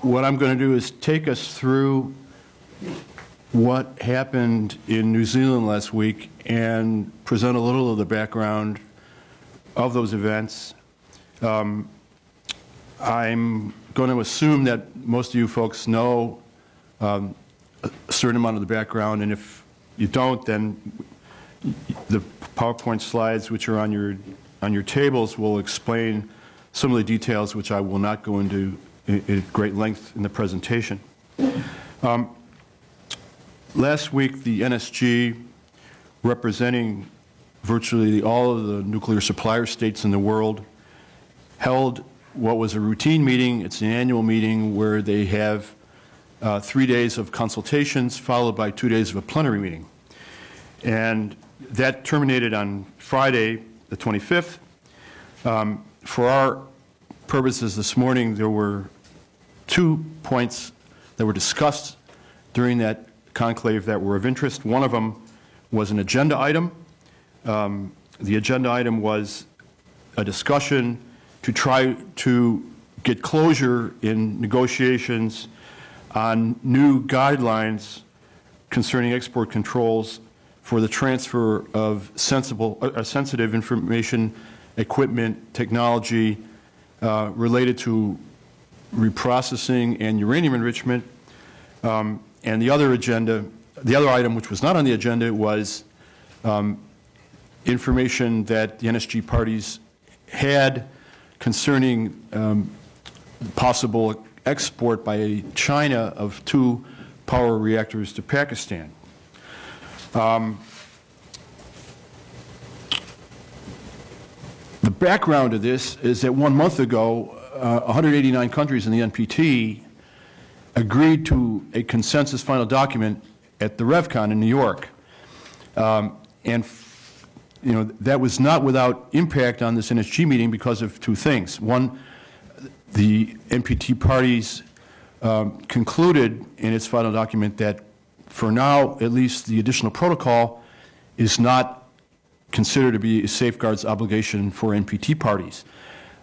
what I'm going to do is take us through what happened in New Zealand last week and present a little of the background of those events. I'm going to assume that most of you folks know a certain amount of the background, and if you don't, then the PowerPoint slides, which are on your tables, will explain some of the details, which I will not go into at great length in the presentation. Last week, the NSG, representing virtually all of the nuclear supplier states in the world, held what was a routine meeting. It's an annual meeting where they have 3 days of consultations followed by 2 days of a plenary meeting. And that terminated on Friday, the 25th. For our purposes this morning, there were 2 points that were discussed during that conclave that were of interest. One of them was an agenda item. The agenda item was a discussion to try to get closure in negotiations on new guidelines concerning export controls for the transfer of sensitive information, equipment, technology related to reprocessing and uranium enrichment. And the other item which was not on the agenda was information that the NSG parties had concerning possible export by China of 2 power reactors to Pakistan. The background of this is that 1 month ago, 189 countries in the NPT agreed to a consensus final document at the RevCon in New York. And that was not without impact on this NSG meeting because of 2 things. One, the NPT parties concluded in its final document that for now, at least, the additional protocol is not considered to be a safeguards obligation for NPT parties.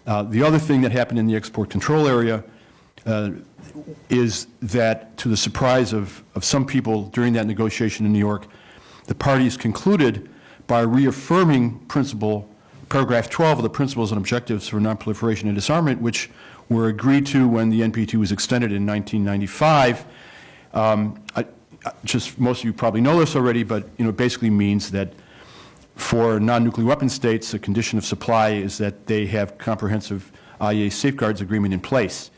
The other thing that happened in the export control area is that, to the surprise of some people during that negotiation in New York, the parties concluded by reaffirming paragraph 12 of the Principles and Objectives for Nonproliferation and Disarmament, which were agreed to when the NPT was extended in 1995. Most of you probably know this already, but it basically means that for non-nuclear weapon states, a condition of supply is that they have comprehensive IAEA safeguards agreement in place.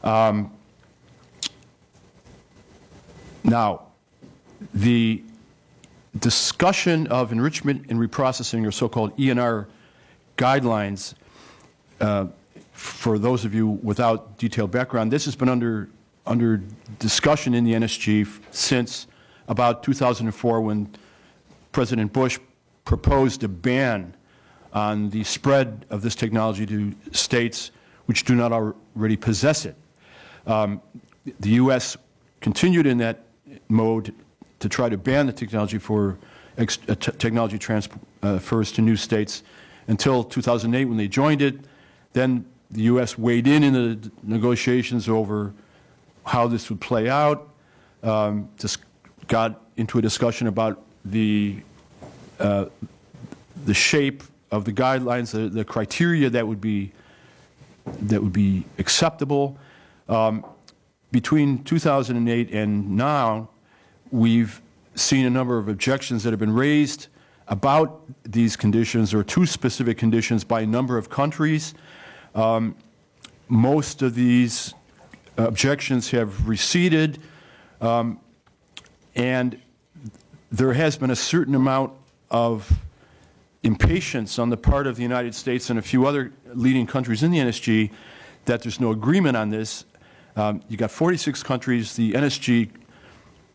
Now, the discussion of enrichment and reprocessing, or so-called ENR guidelines, for those of you without detailed background, this has been under discussion in the NSG since about 2004, when President Bush proposed a ban on the spread of this technology to states which do not already possess it. The U.S. continued in that mode to try to ban the technology for technology transfers to new states until 2008, when they joined it. Then the U.S. weighed in the negotiations over how this would play out. Just got into a discussion about the shape of the guidelines, the criteria that would be acceptable. Between 2008 and now, we've seen a number of objections that have been raised about these conditions, or 2 specific conditions, by a number of countries. Most of these objections have receded, and there has been a certain amount of impatience on the part of the United States and a few other leading countries in the NSG that there's no agreement on this. You've got 46 countries. The NSG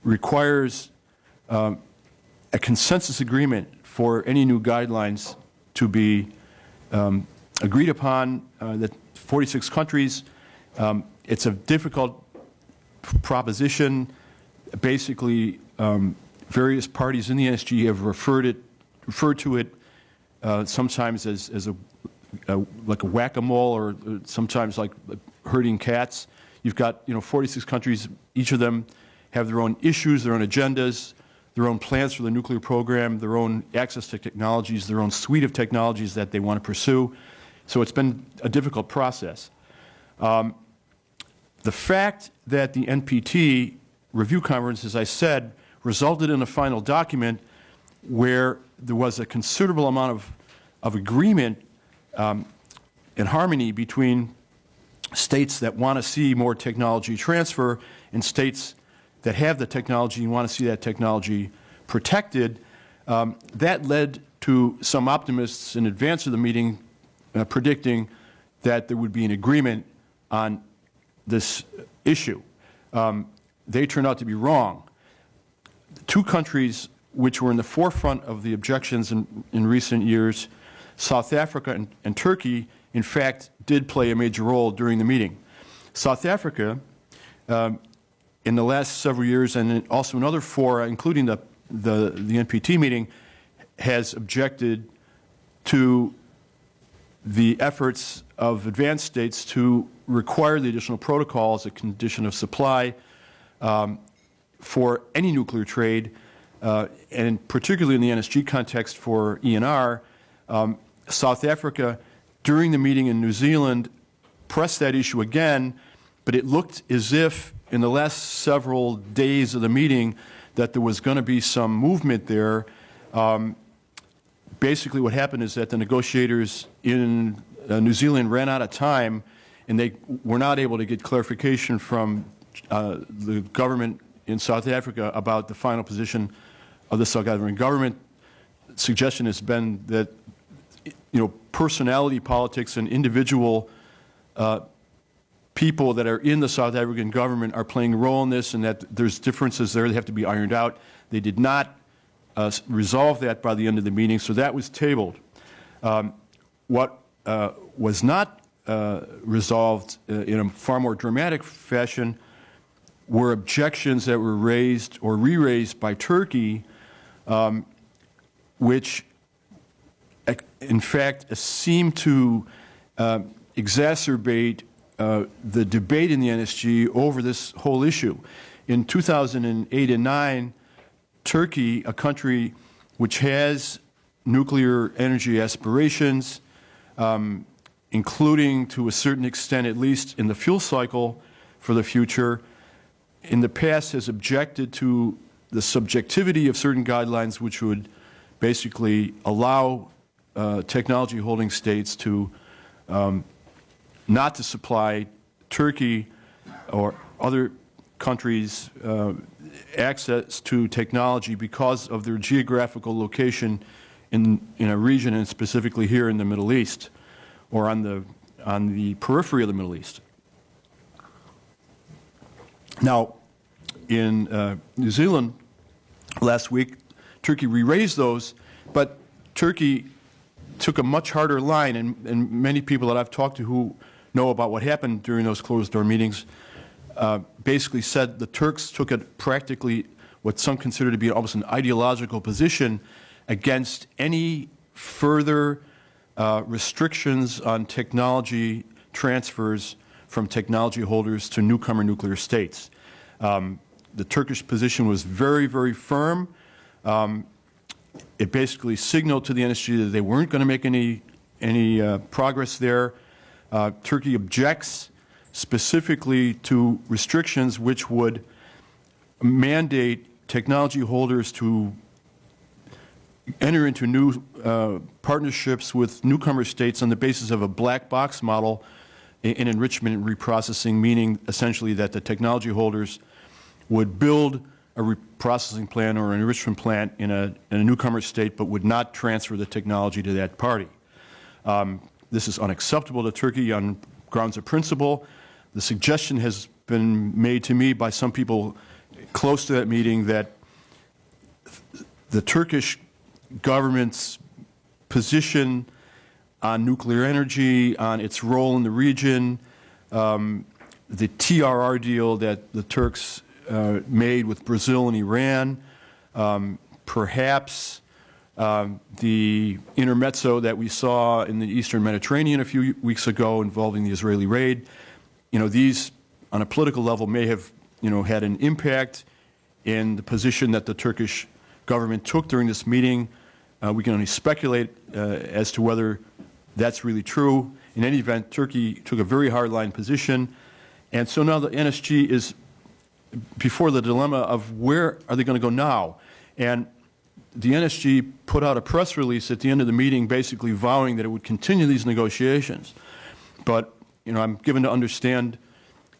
requires a consensus agreement for any new guidelines to be agreed upon. That 46 countries. It's a difficult proposition. Basically, various parties in the NSG have referred to it sometimes as like a whack-a-mole, or sometimes like herding cats. You've got 46 countries. Each of them have their own issues, their own agendas, their own plans for the nuclear program, their own access to technologies, their own suite of technologies that they want to pursue. So it's been a difficult process. The fact that the NPT review conference, as I said, resulted in a final document where there was a considerable amount of agreement and harmony between states that want to see more technology transfer and states that have the technology and want to see that technology protected. That led to some optimists in advance of the meeting predicting that there would be an agreement on this issue. They turned out to be wrong. Two countries which were in the forefront of the objections in recent years, South Africa and Turkey, in fact, did play a major role during the meeting. South Africa, in the last several years, and also in other fora, including the NPT meeting, has objected to the efforts of advanced states to require the additional protocol as a condition of supply for any nuclear trade, and particularly in the NSG context for ENR. South Africa, during the meeting in New Zealand, pressed that issue again, but it looked as if in the last several days of the meeting that there was going to be some movement there. Basically what happened is that the negotiators in New Zealand ran out of time, and they were not able to get clarification from the government in South Africa about the final position of the South African government. Suggestion has been that personality politics and individual people that are in the South African government are playing a role in this, and that there's differences there that have to be ironed out. They did not resolve that by the end of the meeting, so that was tabled. What was not resolved in a far more dramatic fashion were objections that were raised or re-raised by Turkey, which in fact seemed to exacerbate the debate in the NSG over this whole issue. In 2008 and 9, Turkey, a country which has nuclear energy aspirations, including to a certain extent, at least in the fuel cycle for the future, in the past has objected to the subjectivity of certain guidelines which would basically allow technology holding states to not to supply Turkey or other countries access to technology because of their geographical location in a region, and specifically here in the Middle East or on the periphery of the Middle East. Now, in New Zealand last week, Turkey re-raised those, but Turkey took a much harder line, and many people that I've talked to who know about what happened during those closed-door meetings basically said the Turks took it practically what some consider to be almost an ideological position against any further restrictions on technology transfers from technology holders to newcomer nuclear states. The Turkish position was very, very firm. It basically signaled to the NSG that they weren't going to make any progress there. Turkey objects specifically to restrictions which would mandate technology holders to enter into new partnerships with newcomer states on the basis of a black box model in enrichment and reprocessing, meaning essentially that the technology holders would build a reprocessing plant or an enrichment plant in a newcomer state but would not transfer the technology to that party. This is unacceptable to Turkey on grounds of principle. The suggestion has been made to me by some people close to that meeting that the Turkish government's position on nuclear energy, on its role in the region, the TRR deal that the Turks made with Brazil and Iran, perhaps the intermezzo that we saw in the Eastern Mediterranean a few weeks ago involving the Israeli raid. These on a political level, may have, had an impact in the position that the Turkish government took during this meeting. We can only speculate as to whether that's really true. In any event, Turkey took a very hardline position, and so now the NSG is before the dilemma of where are they going to go now. And the NSG put out a press release at the end of the meeting basically vowing that it would continue these negotiations. But, I'm given to understand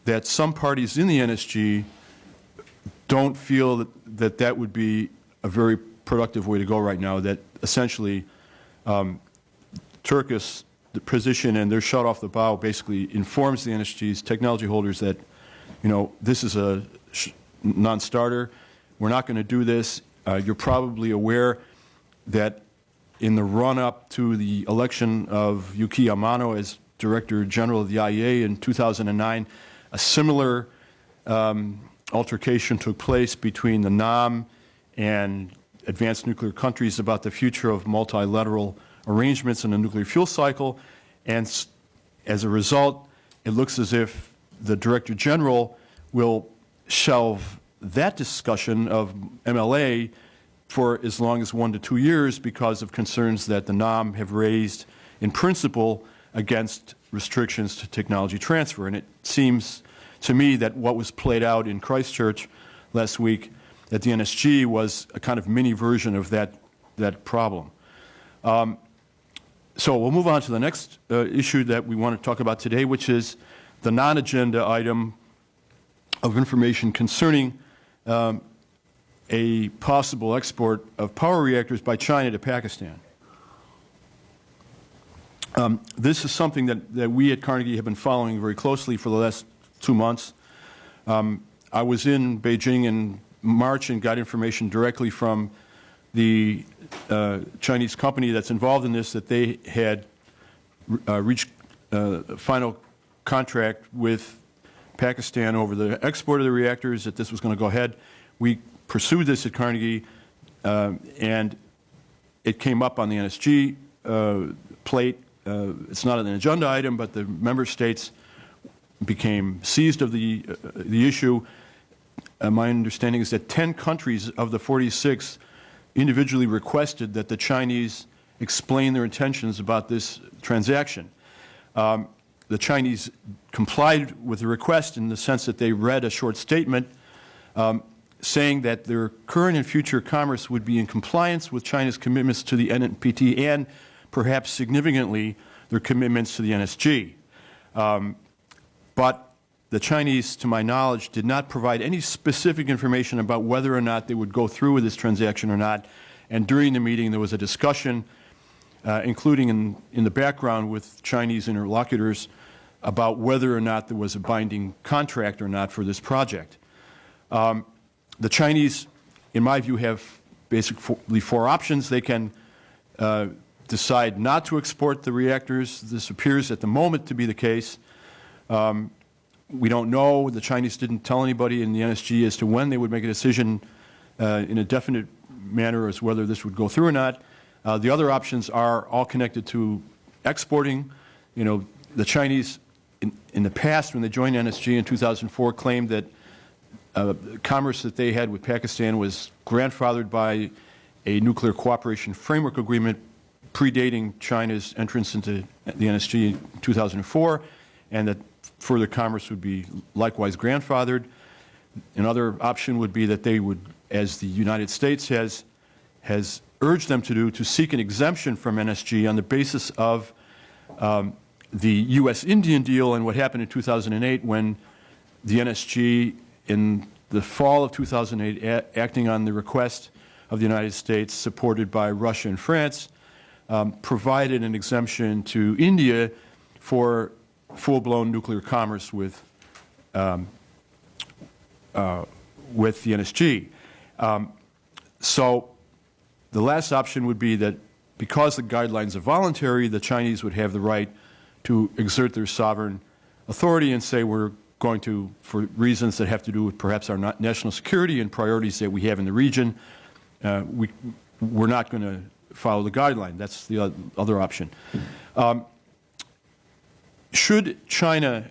that some parties in the NSG don't feel that would be a very productive way to go right now, that essentially Turkish the position and their shut off the bow basically informs the NSG's technology holders that, this is a non-starter. We're not going to do this. You're probably aware that in the run-up to the election of Yuki Amano as Director General of the IEA in 2009, a similar altercation took place between the NAM and advanced nuclear countries about the future of multilateral arrangements in the nuclear fuel cycle. And as a result, it looks as if the Director General will shelve that discussion of MLA for as long as 1 to 2 years because of concerns that the NAM have raised in principle against restrictions to technology transfer. And it seems to me that what was played out in Christchurch last week at the NSG was a kind of mini version of that problem. So we'll move on to the next issue that we want to talk about today, which is the non-agenda item of information concerning a possible export of power reactors by China to Pakistan. This is something that we at Carnegie have been following very closely for the last 2 months. I was in Beijing in March and got information directly from the Chinese company that's involved in this, that they had reached a final contract with Pakistan over the export of the reactors, that this was going to go ahead. We pursued this at Carnegie, and it came up on the NSG plate. It's not an agenda item, but the member states became seized of the issue. My understanding is that 10 countries of the 46 individually requested that the Chinese explain their intentions about this transaction. The Chinese complied with the request in the sense that they read a short statement saying that their current and future commerce would be in compliance with China's commitments to the NPT and perhaps significantly their commitments to the NSG. But the Chinese, to my knowledge, did not provide any specific information about whether or not they would go through with this transaction or not. And during the meeting, there was a discussion, including in the background with Chinese interlocutors, about whether or not there was a binding contract or not for this project. The Chinese, in my view, have basically 4 options. They can decide not to export the reactors. This appears at the moment to be the case. We don't know. The Chinese didn't tell anybody in the NSG as to when they would make a decision in a definite manner as whether this would go through or not. The other options are all connected to exporting. The Chinese, in the past, when they joined NSG in 2004, claimed that commerce that they had with Pakistan was grandfathered by a nuclear cooperation framework agreement predating China's entrance into the NSG in 2004, and that further commerce would be likewise grandfathered. Another option would be that they would, as the United States has urged them to do, to seek an exemption from NSG on the basis of the U.S.-Indian deal and what happened in 2008 when the NSG, in the fall of 2008, acting on the request of the United States, supported by Russia and France, provided an exemption to India for full-blown nuclear commerce with the NSG. So the last option would be that because the guidelines are voluntary, the Chinese would have the right to exert their sovereign authority and say we're going to, for reasons that have to do with perhaps our national security and priorities that we have in the region, we're not going to follow the guideline. That's the other option. Should China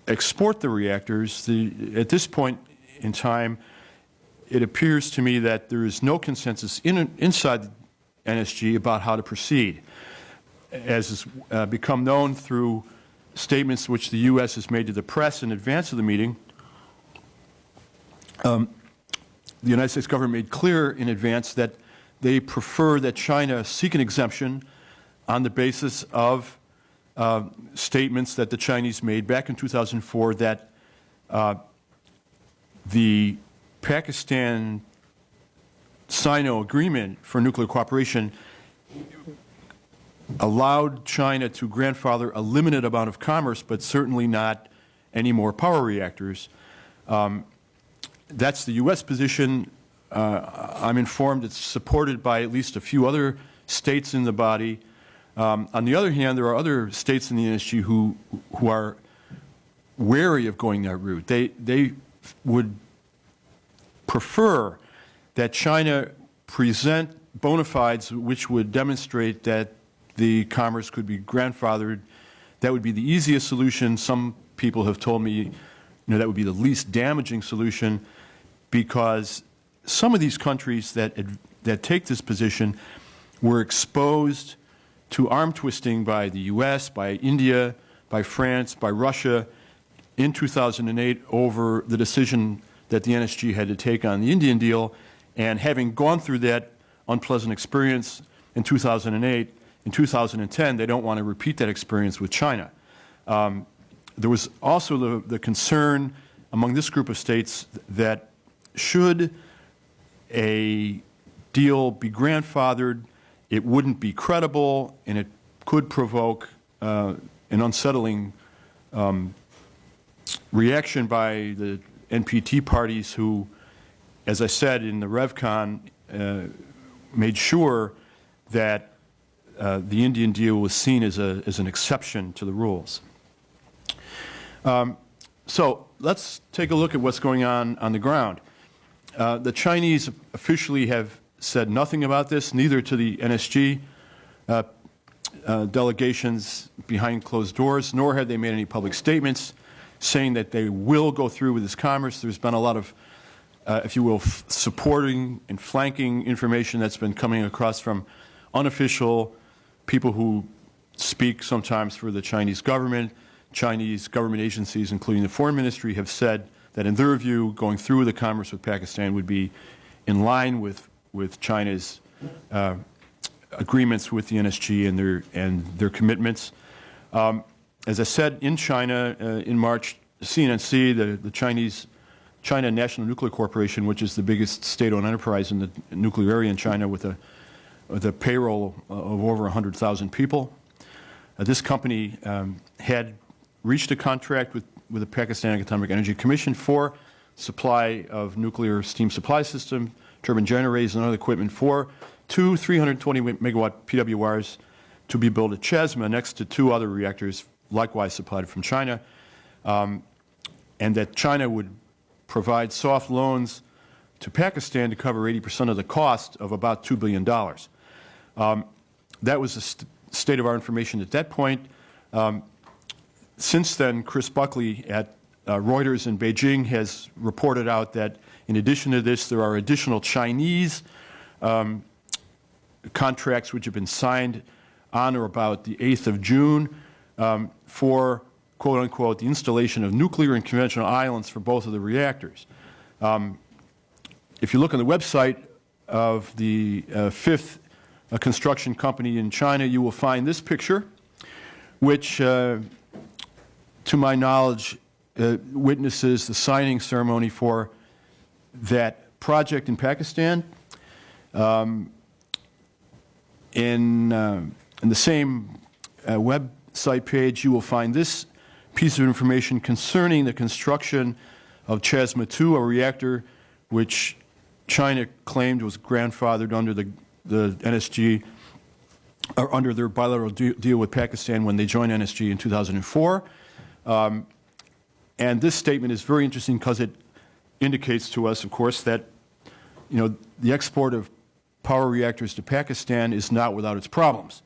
export the reactors, at this point in time, it appears to me that there is no consensus inside the NSG about how to proceed. As has become known through statements which the U.S. has made to the press in advance of the meeting, the United States government made clear in advance that they prefer that China seek an exemption on the basis of statements that the Chinese made back in 2004 that the Pakistan-Sino agreement for nuclear cooperation allowed China to grandfather a limited amount of commerce, but certainly not any more power reactors. That's the U.S. position. I'm informed it's supported by at least a few other states in the body. On the other hand, there are other states in the NSG who are wary of going that route. They would prefer that China present bona fides which would demonstrate that the commerce could be grandfathered. That would be the easiest solution. Some people have told me, that would be the least damaging solution, because some of these countries that take this position were exposed to arm twisting by the U.S., by India, by France, by Russia in 2008 over the decision that the NSG had to take on the Indian deal. And having gone through that unpleasant experience in 2008, in 2010, they don't want to repeat that experience with China. There was also the concern among this group of states that should a deal be grandfathered, it wouldn't be credible, and it could provoke an unsettling reaction by the NPT parties who, as I said in the RevCon, made sure that the Indian deal was seen as an exception to the rules. So let's take a look at what's going on the ground. The Chinese officially have said nothing about this, neither to the NSG delegations behind closed doors, nor have they made any public statements saying that they will go through with this commerce. There's been a lot of, if you will, supporting and flanking information that's been coming across from unofficial people who speak sometimes for the Chinese government. Chinese government agencies, including the Foreign Ministry, have said that in their view, going through with the commerce with Pakistan would be in line with China's agreements with the NSG and their commitments. As I said, in China, in March, CNNC, the China National Nuclear Corporation, which is the biggest state-owned enterprise in the nuclear area in China with a payroll of over 100,000 people. This company had reached a contract with the Pakistan Atomic Energy Commission for supply of nuclear steam supply system, turbine generators, and other equipment for two 320-megawatt PWRs to be built at Chesma next to two other reactors likewise supplied from China, and that China would provide soft loans to Pakistan to cover 80% of the cost of about $2 billion. That was the state of our information at that point. Since then, Chris Buckley at Reuters in Beijing has reported out that in addition to this, there are additional Chinese contracts which have been signed on or about the 8th of June for, quote unquote, the installation of nuclear and conventional islands for both of the reactors. If you look on the website of the fifth construction company in China, you will find this picture, which, to my knowledge, witnesses the signing ceremony for that project in Pakistan. In the same website page, you will find this piece of information concerning the construction of Chesma 2, a reactor which China claimed was grandfathered under the NSG, or under their bilateral deal with Pakistan when they joined NSG in 2004. And this statement is very interesting because it indicates to us, of course, that the export of power reactors to Pakistan is not without its problems.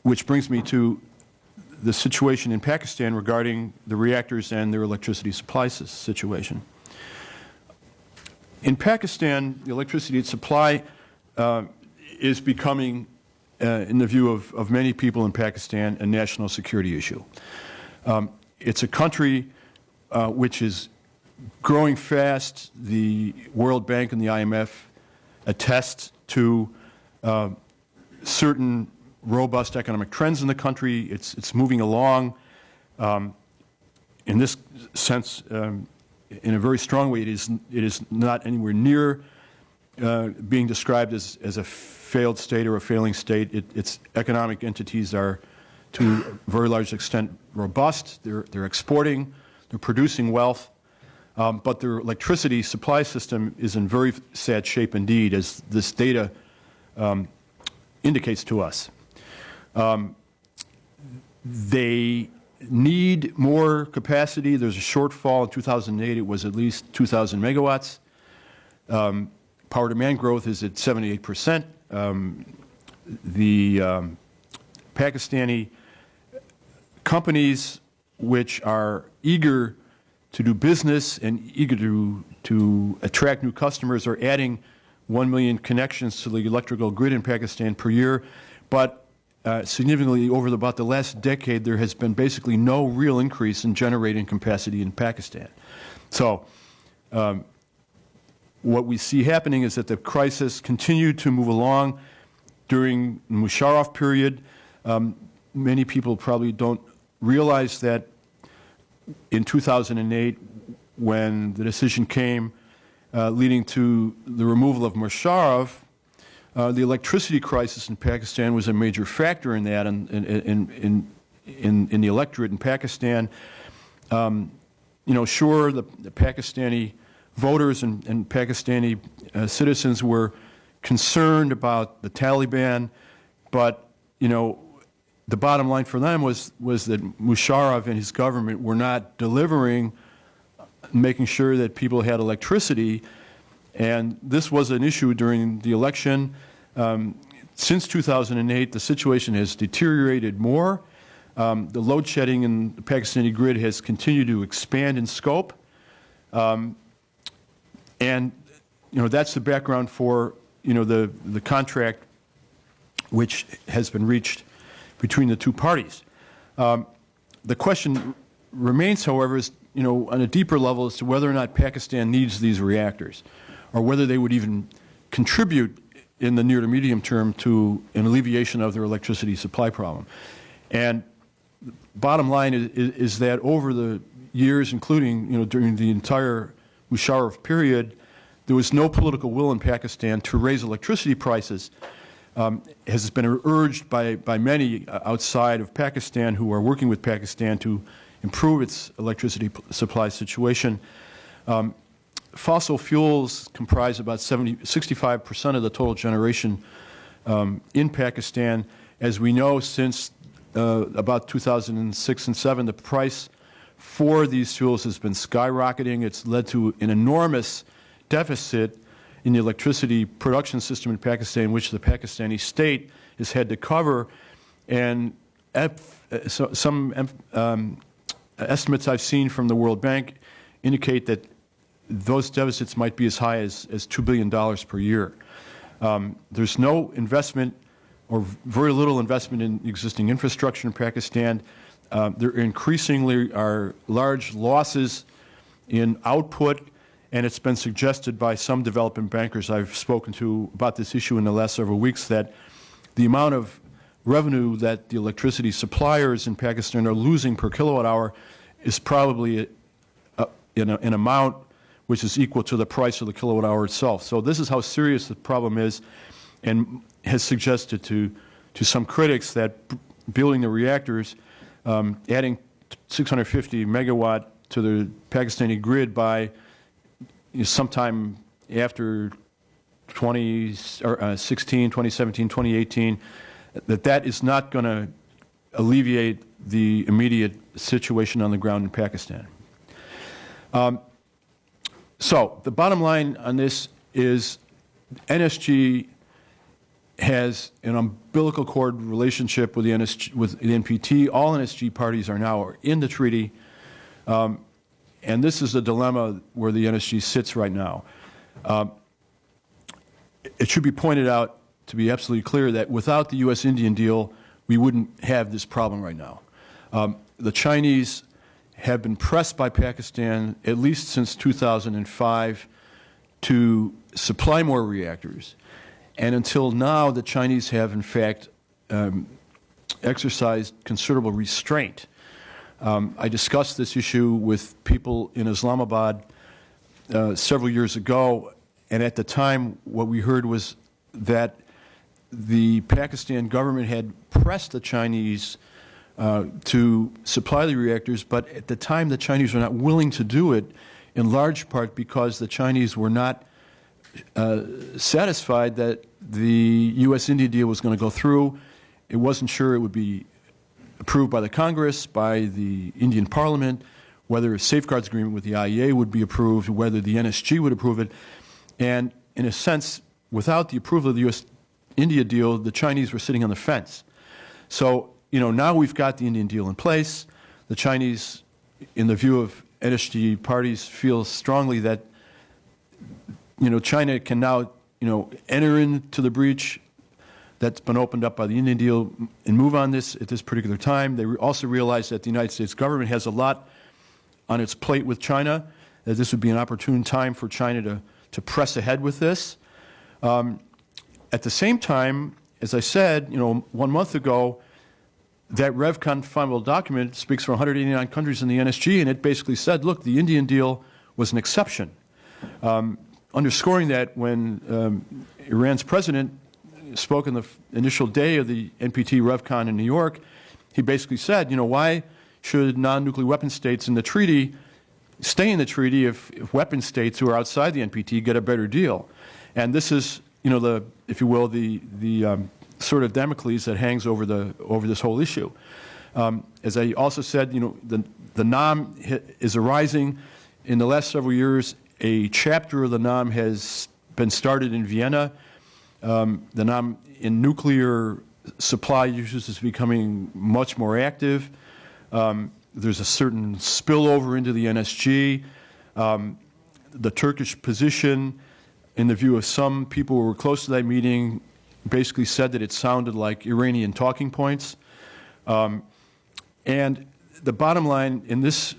Which brings me to the situation in Pakistan regarding the reactors and their electricity supply situation. In Pakistan, the electricity supply is becoming, in the view of many people in Pakistan, a national security issue. It's a country which is growing fast. The World Bank and the IMF attest to certain robust economic trends in the country. It's moving along. In this sense, in a very strong way, it is not anywhere near being described as a failed state or a failing state. Its economic entities are, to a very large extent, robust. They're exporting. They're producing wealth. But their electricity supply system is in very sad shape indeed, as this data indicates to us. They need more capacity. There's a shortfall. In 2008, it was at least 2,000 megawatts. Power demand growth is at 78%. The Pakistani companies, which are eager to do business and eager to attract new customers, are adding 1 million connections to the electrical grid in Pakistan per year. But significantly, over about the last decade, there has been basically no real increase in generating capacity in Pakistan. So what we see happening is that the crisis continued to move along during the Musharraf period. Many people probably don't realize that in 2008, when the decision came leading to the removal of Musharraf, the electricity crisis in Pakistan was a major factor in that, in the electorate in Pakistan. Sure, the Pakistani voters and Pakistani citizens were concerned about the Taliban, but the bottom line for them was that Musharraf and his government were not delivering, making sure that people had electricity. And this was an issue during the election. Since 2008, the situation has deteriorated more. The load shedding in the Pakistani grid has continued to expand in scope. And that's the background for the contract which has been reached between the two parties. The question remains, however, is on a deeper level as to whether or not Pakistan needs these reactors, or whether they would even contribute in the near to medium term to an alleviation of their electricity supply problem. And bottom line is that over the years, including during the entire Musharraf period, there was no political will in Pakistan to raise electricity prices. Has been urged by many outside of Pakistan who are working with Pakistan to improve its electricity supply situation. Fossil fuels comprise about 65% of the total generation in Pakistan. As we know, since about 2006 and 2007, the price for these fuels has been skyrocketing. It's led to an enormous deficit in the electricity production system in Pakistan, which the Pakistani state has had to cover. And some estimates I've seen from the World Bank indicate that those deficits might be as high as $2 billion per year. There's no investment, or very little investment, in existing infrastructure in Pakistan. There increasingly are large losses in output, and it's been suggested by some development bankers I've spoken to about this issue in the last several weeks that the amount of revenue that the electricity suppliers in Pakistan are losing per kilowatt hour is probably an amount which is equal to the price of the kilowatt hour itself. So this is how serious the problem is, and has suggested to some critics that building the reactors, adding 650 megawatt to the Pakistani grid by sometime after 2017, 2018, that is not going to alleviate the immediate situation on the ground in Pakistan. So the bottom line on this is NSG has an umbilical cord relationship with the NPT. All NSG parties are now in the treaty, and this is the dilemma where the NSG sits right now. It should be pointed out, to be absolutely clear, that without the U.S.-Indian deal, we wouldn't have this problem right now. The Chinese have been pressed by Pakistan, at least since 2005, to supply more reactors. And until now, the Chinese have, in fact, exercised considerable restraint. I discussed this issue with people in Islamabad several years ago, and at the time, what we heard was that the Pakistan government had pressed the Chinese to supply the reactors, but at the time, the Chinese were not willing to do it, in large part because the Chinese were not satisfied that the U.S.-India deal was going to go through. It wasn't sure it would be approved by the Congress, by the Indian Parliament, whether a safeguards agreement with the IEA would be approved, whether the NSG would approve it. And in a sense, without the approval of the U.S.-India deal, the Chinese were sitting on the fence. So, now we've got the Indian deal in place. The Chinese, in the view of NSG parties, feel strongly that China can now, enter into the breach that's been opened up by the Indian deal and move on this at this particular time. They also realize that the United States government has a lot on its plate with China, that this would be an opportune time for China to press ahead with this. At the same time, as I said, 1 month ago, that RevCon final document speaks for 189 countries in the NSG, and it basically said, look, the Indian deal was an exception. Underscoring that when Iran's president spoke on the initial day of the NPT RevCon in New York, he basically said, why should non-nuclear weapon states in the treaty stay in the treaty if weapon states who are outside the NPT get a better deal? And this is, if you will, the sort of Damocles that hangs over this whole issue. As I also said, the NAM is arising. In the last several years, a chapter of the NAM has been started in Vienna. The NAM in nuclear supply issues is becoming much more active. There's a certain spillover into the NSG. The Turkish position, in the view of some people who were close to that meeting, basically said that it sounded like Iranian talking points. And the bottom line in this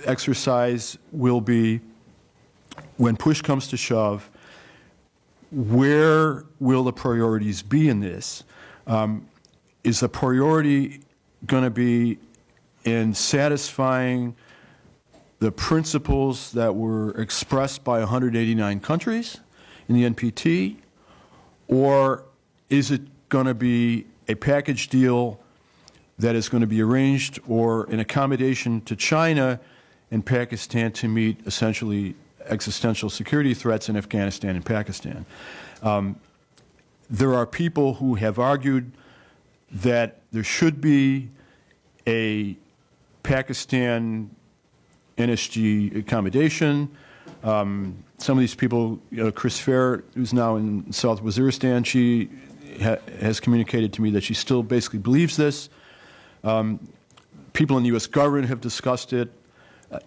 exercise will be, when push comes to shove, where will the priorities be in this? Is the priority going to be in satisfying the principles that were expressed by 189 countries in the NPT, or is it going to be a package deal that is going to be arranged or an accommodation to China and Pakistan to meet essentially existential security threats in Afghanistan and Pakistan? There are people who have argued that there should be a Pakistan NSG accommodation. Some of these people, Chris Fair, who's now in South Waziristan, she has communicated to me that she still basically believes this. People in the U.S. government have discussed it.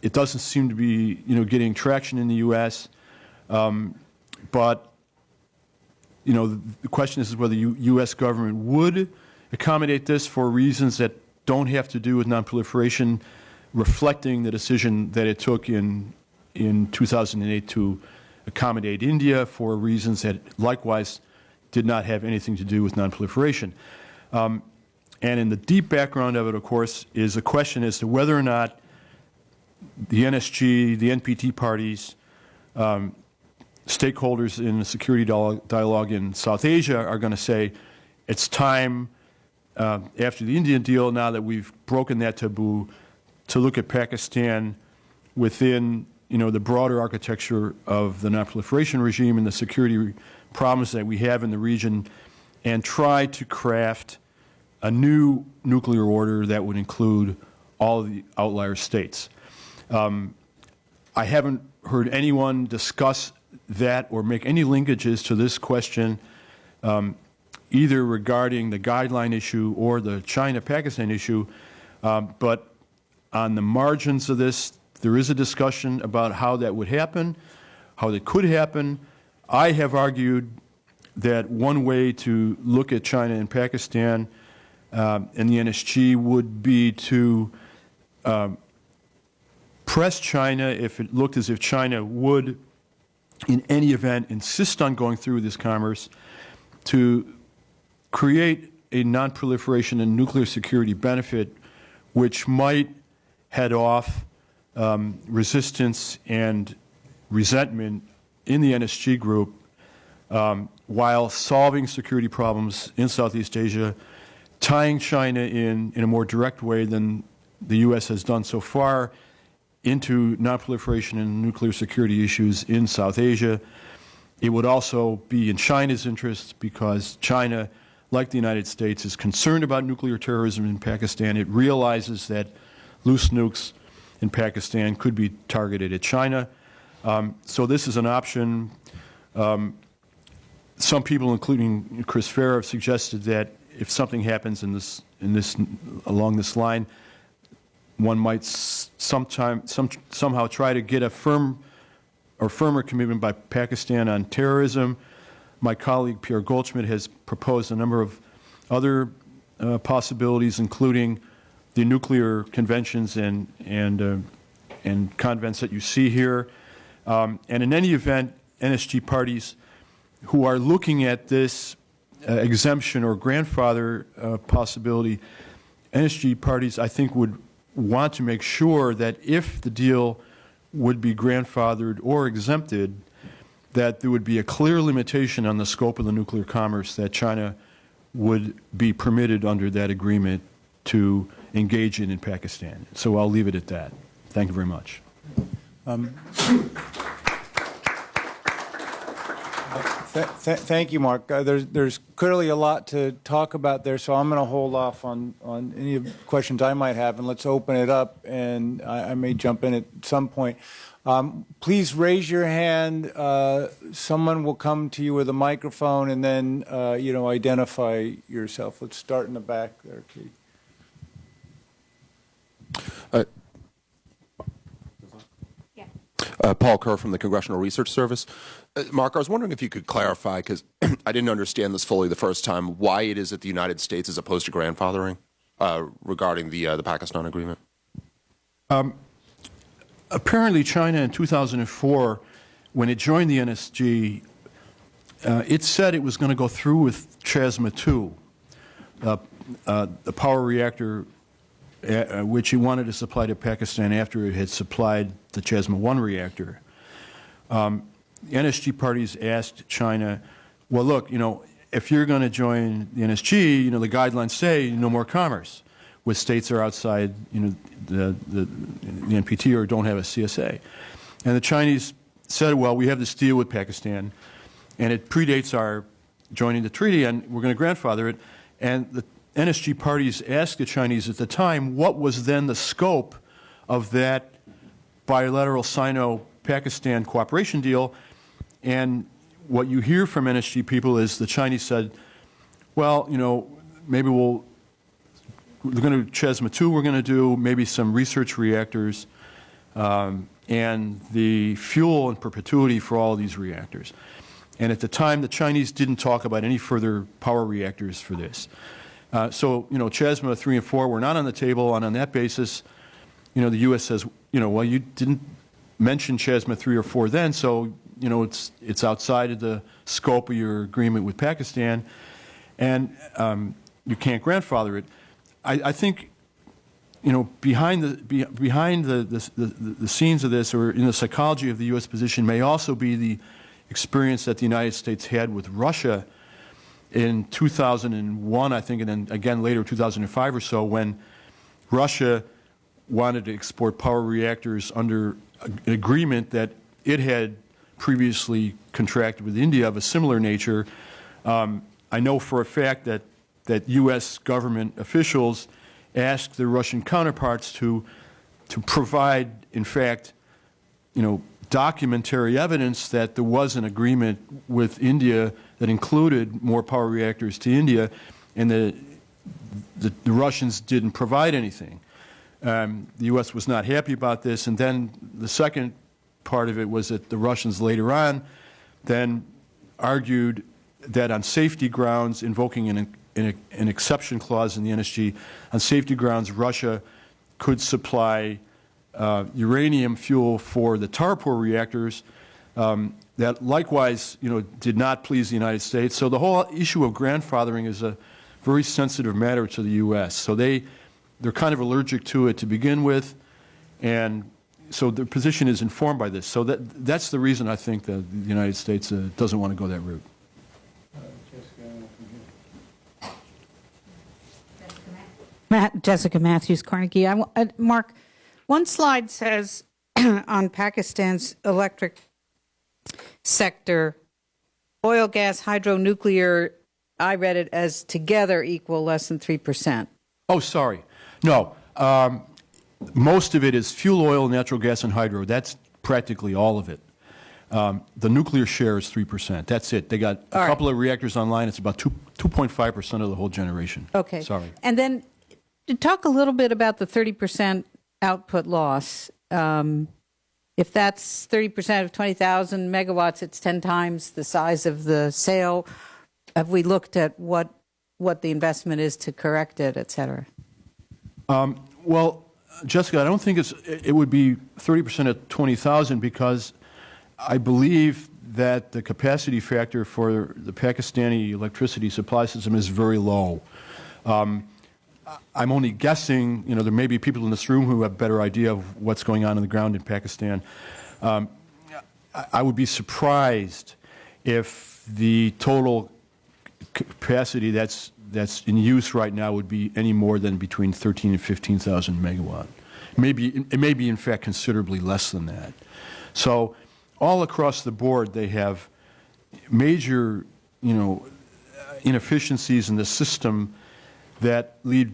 It doesn't seem to be, getting traction in the U.S. But, the question is whether the U.S. government would accommodate this for reasons that don't have to do with nonproliferation, reflecting the decision that it took in 2008 to accommodate India for reasons that likewise did not have anything to do with nonproliferation. And in the deep background of it, of course, is a question as to whether or not the NSG, the NPT parties, stakeholders in the security dialogue in South Asia are going to say, it's time, after the Indian deal, now that we've broken that taboo, to look at Pakistan within, the broader architecture of the nonproliferation regime and the security problems that we have in the region, and try to craft a new nuclear order that would include all of the outlier states. I haven't heard anyone discuss that or make any linkages to this question either regarding the guideline issue or the China-Pakistan issue. But on the margins of this, there is a discussion about how that would happen, how that could happen. I have argued that one way to look at China and Pakistan and the NSG would be to press China if it looked as if China would, in any event, insist on going through this commerce, to create a non-proliferation and nuclear security benefit which might head off resistance and resentment in the NSG group while solving security problems in Southeast Asia, tying China in a more direct way than the U.S. has done so far into non-proliferation and nuclear security issues in South Asia. It would also be in China's interest because China, like the United States, is concerned about nuclear terrorism in Pakistan. It realizes that loose nukes in Pakistan could be targeted at China. So this is an option. Some people, including Chris Farrer, have suggested that if something happens along this line, one might somehow try to get a firmer commitment by Pakistan on terrorism. My colleague Pierre Goldschmidt has proposed a number of other possibilities, including the nuclear conventions and convents that you see here. And in any event, NSG parties who are looking at this exemption or grandfather possibility, NSG parties, I think, would want to make sure that if the deal would be grandfathered or exempted, that there would be a clear limitation on the scope of the nuclear commerce that China would be permitted under that agreement to engage in Pakistan. So I'll leave it at that. Thank you very much. Thank you, Mark. There's clearly a lot to talk about there, so I'm going to hold off on any of the questions I might have, and let's open it up, and I may jump in at some point. Please raise your hand. Someone will come to you with a microphone, and then, identify yourself. Let's start in the back there, Keith. Paul Kerr from the Congressional Research Service. Mark, I was wondering if you could clarify, because I didn't understand this fully the first time, why it is that the United States is opposed to grandfathering regarding the Pakistan agreement. Apparently, China in 2004, when it joined the NSG, it said it was going to go through with Chasma 2, the power reactor which it wanted to supply to Pakistan after it had supplied the Chasma 1 reactor. The NSG parties asked China, well, look, if you're going to join the NSG, the guidelines say no more commerce with states that are outside, the NPT or don't have a CSA. And the Chinese said, well, we have this deal with Pakistan, and it predates our joining the treaty, and we're going to grandfather it. And the NSG parties asked the Chinese at the time, what was then the scope of that bilateral Sino-Pakistan cooperation deal? And what you hear from NSG people is the Chinese said, well, maybe we're going to Chasma 2 we're going to do, maybe some research reactors, and the fuel in perpetuity for all of these reactors. And at the time, the Chinese didn't talk about any further power reactors for this. So, Chasma 3 and 4 were not on the table, and on that basis, the U.S. says, well, you didn't mention Chasma 3 or 4 then, so, it's outside of the scope of your agreement with Pakistan, and you can't grandfather it. I think, behind the scenes of this, or in the psychology of the U.S. position, may also be the experience that the United States had with Russia in 2001, I think, and then again later 2005 or so, when Russia wanted to export power reactors under an agreement that it had previously contracted with India of a similar nature. I know for a fact that U.S. government officials asked their Russian counterparts to provide, in fact, documentary evidence that there was an agreement with India that included more power reactors to India, and the Russians didn't provide anything. The U.S. was not happy about this, and then the second part of it was that the Russians later on then argued that on safety grounds, invoking an exception clause in the NSG, on safety grounds, Russia could supply uranium fuel for the Tarpur reactors that likewise, did not please the United States. So the whole issue of grandfathering is a very sensitive matter to the U.S. So they're kind of allergic to it to begin with, and so their position is informed by this. So that's the reason I think that the United States doesn't want to go that route. Jessica Matthews, Carnegie. Mark, one slide says on Pakistan's electric sector, oil, gas, hydro, nuclear, I read it as together equal less than 3%. Oh, sorry. No. Most of it is fuel oil, natural gas, and hydro. That's practically all of it. The nuclear share is 3%. That's it. They got a couple of reactors online. It's about 2.5% of the whole generation. Okay. Sorry. And then to talk a little bit about the 30% output loss. If that's 30% of 20,000 megawatts, it's 10 times the size of the sale. Have we looked at what the investment is to correct it, et cetera? Well, Jessica, I don't think it would be 30% of 20,000 because I believe that the capacity factor for the Pakistani electricity supply system is very low. I'm only guessing, there may be people in this room who have a better idea of what's going on the ground in Pakistan. I would be surprised if the total capacity that's in use right now would be any more than between 13 and 15,000 megawatt. It may be, in fact, considerably less than that. So all across the board, they have major, inefficiencies in the system that lead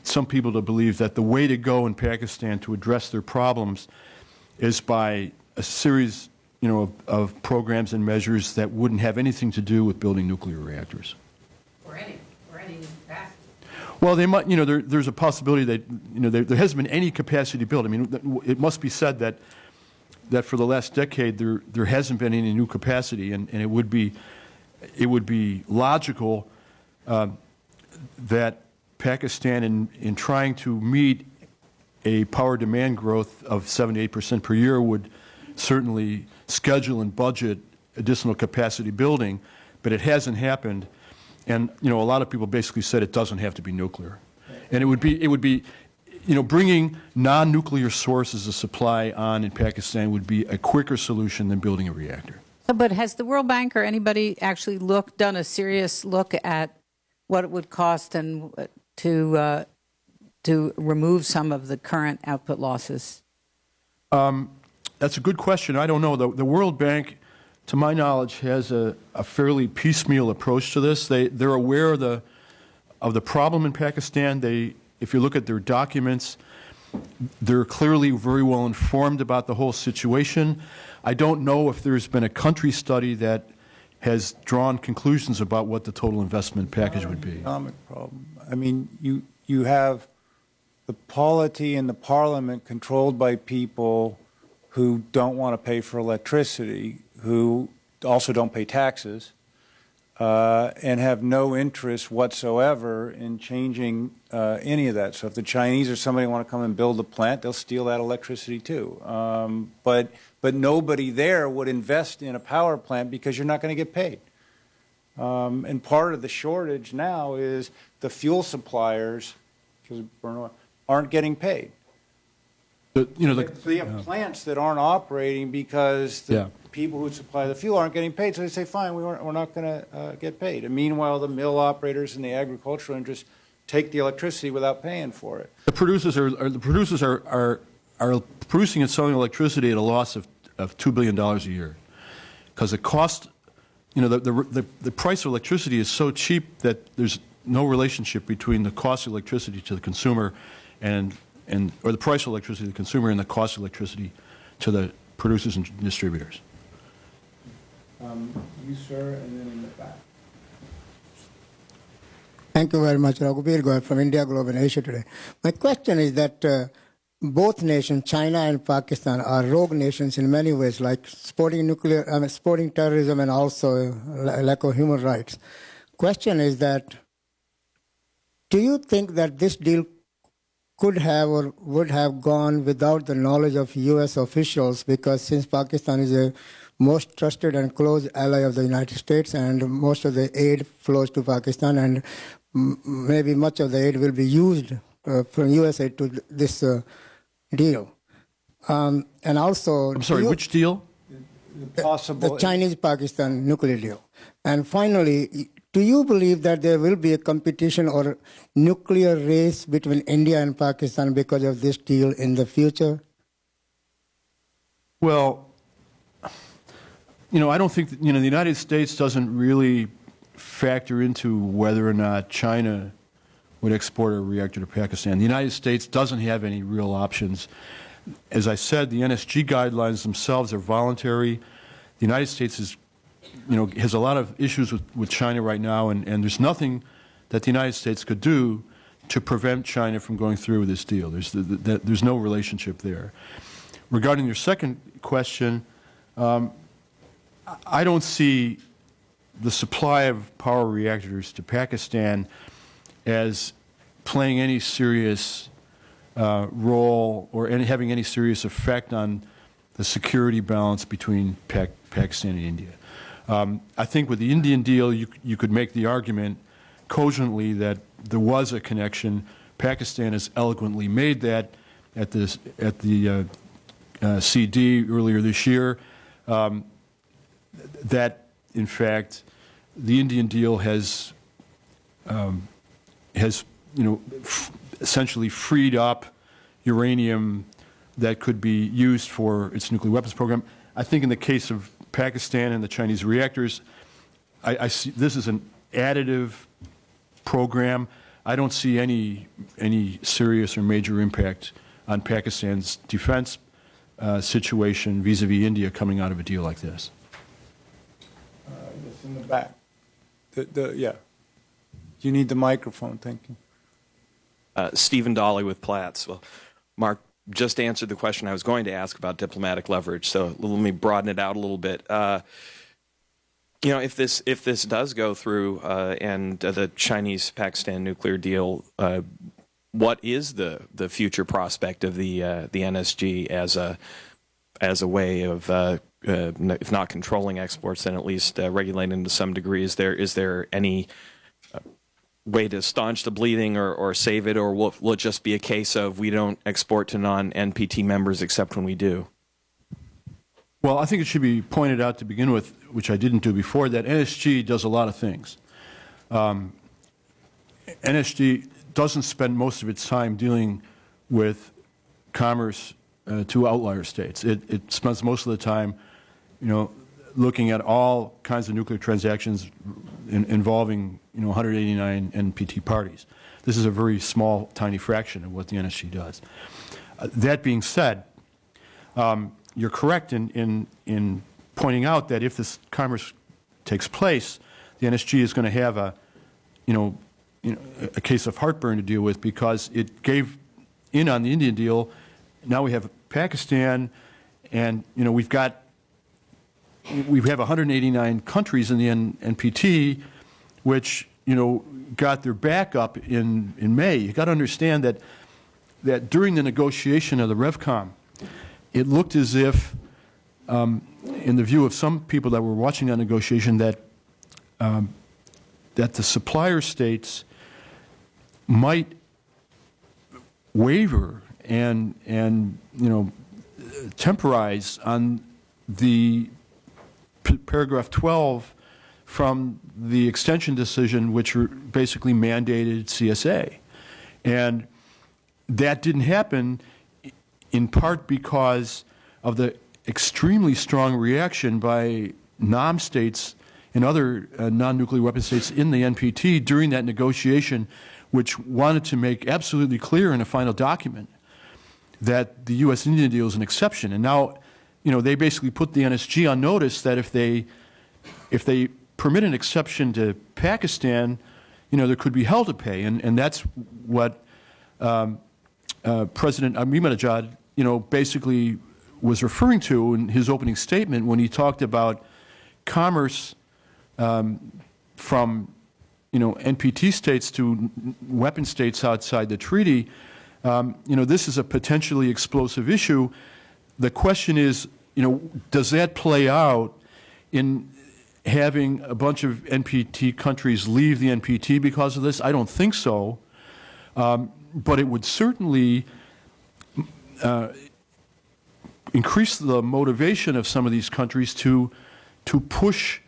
some people to believe that the way to go in Pakistan to address their problems is by a series, of programs and measures that wouldn't have anything to do with building nuclear reactors. Or any capacity. Well, they might, there's a possibility that, there hasn't been any capacity built. I mean, it must be said that for the last decade there hasn't been any new capacity, and it would be logical that Pakistan, in trying to meet a power demand growth of 7 to 8% per year, would certainly schedule and budget additional capacity building, but it hasn't happened. And a lot of people basically said it doesn't have to be nuclear, and it would be, bringing non-nuclear sources of supply on in Pakistan would be a quicker solution than building a reactor. But has the World Bank or anybody actually done a serious look at what it would cost and to remove some of the current output losses? That's a good question. I don't know. The World Bank, to my knowledge, has a fairly piecemeal approach to this. They're aware of the problem in Pakistan. If you look at their documents, they're clearly very well informed about the whole situation. I don't know if there's been a country study that has drawn conclusions about what the total investment package would be. Economic problem. I mean, you have the polity and the parliament controlled by people who don't want to pay for electricity, who also don't pay taxes, and have no interest whatsoever in changing any of that. So if the Chinese or somebody want to come and build a plant, they'll steal that electricity too. But nobody there would invest in a power plant because you're not going to get paid. And part of the shortage now is the fuel suppliers, because of burn oil, aren't getting paid. So you have plants that aren't operating because the people who supply the fuel aren't getting paid. So they say, fine, we're not going to get paid. And meanwhile, the mill operators and the agricultural interests take the electricity without paying for it. The producers are producing and selling electricity at a loss of $2 billion a year, because the cost, the price of electricity is so cheap that there's no relationship between the cost of electricity to the consumer or the price of electricity to the consumer and the cost of electricity to the producers and distributors. You, sir, and then in the back. Thank you very much, Raghuveer Goyal from India Globe and Asia Today. My question is that both nations, China and Pakistan, are rogue nations in many ways, like sporting terrorism and also lack of human rights. Question is that, do you think that this deal could have or would have gone without the knowledge of U.S. officials? Because since Pakistan is a most trusted and close ally of the United States, and most of the aid flows to Pakistan, and maybe much of the aid will be used from USA to this deal. And also... I'm sorry, which deal? Possible. The Chinese-Pakistan nuclear deal. And finally, do you believe that there will be a competition or nuclear race between India and Pakistan because of this deal in the future? Well, I don't think that, the United States doesn't really factor into whether or not China would export a reactor to Pakistan. The United States doesn't have any real options. As I said, the NSG guidelines themselves are voluntary. The United States is, has a lot of issues with China right now, and there's nothing that the United States could do to prevent China from going through with this deal. There's no relationship there. Regarding your second question, I don't see the supply of power reactors to Pakistan as playing any serious role or having any serious effect on the security balance between Pakistan and India. I think with the Indian deal, you could make the argument cogently that there was a connection. Pakistan has eloquently made that at the CD earlier this year. That, in fact, the Indian deal has essentially freed up uranium that could be used for its nuclear weapons program. I think in the case of Pakistan and the Chinese reactors, I see this is an additive program. I don't see any serious or major impact on Pakistan's defense situation vis-a-vis India coming out of a deal like this. Yes, in the back. Yeah. You need the microphone. Thank you. Stephen Dolly with Platts. Well, Mark just answered the question I was going to ask about diplomatic leverage, so let me broaden it out a little bit. If this does go through and the Chinese-Pakistan nuclear deal, what is the future prospect of the NSG as a way of if not controlling exports, then at least regulating to some degree? Is there any way to staunch the bleeding or save it, or will it just be a case of we don't export to non-NPT members except when we do? Well, I think it should be pointed out to begin with, which I didn't do before, that NSG does a lot of things. NSG doesn't spend most of its time dealing with commerce to outlier states. It spends most of the time, looking at all kinds of nuclear transactions involving 189 NPT parties. This is a very small, tiny fraction of what the NSG does. That being said, you're correct in pointing out that if this commerce takes place, the NSG is going to have a case of heartburn to deal with, because it gave in on the Indian deal. Now we have Pakistan, and we have 189 countries in the NPT, which got their back up in May. You got to understand that during the negotiation of the RevCom, it looked as if, in the view of some people that were watching that negotiation, that the supplier states might waver and temporize on the paragraph 12 from the extension decision, which basically mandated CSA. And that didn't happen in part because of the extremely strong reaction by NOM states and other non-nuclear weapon states in the NPT during that negotiation, which wanted to make absolutely clear in a final document that the U.S.-Indian deal is an exception. And now, they basically put the NSG on notice that if they if they permit an exception to Pakistan, there could be hell to pay, and that's what President Ahmadinejad, basically was referring to in his opening statement when he talked about commerce from, NPT states to weapon states outside the treaty. This is a potentially explosive issue. The question is, does that play out in having a bunch of NPT countries leave the NPT because of this? I don't think so. But it would certainly increase the motivation of some of these countries to push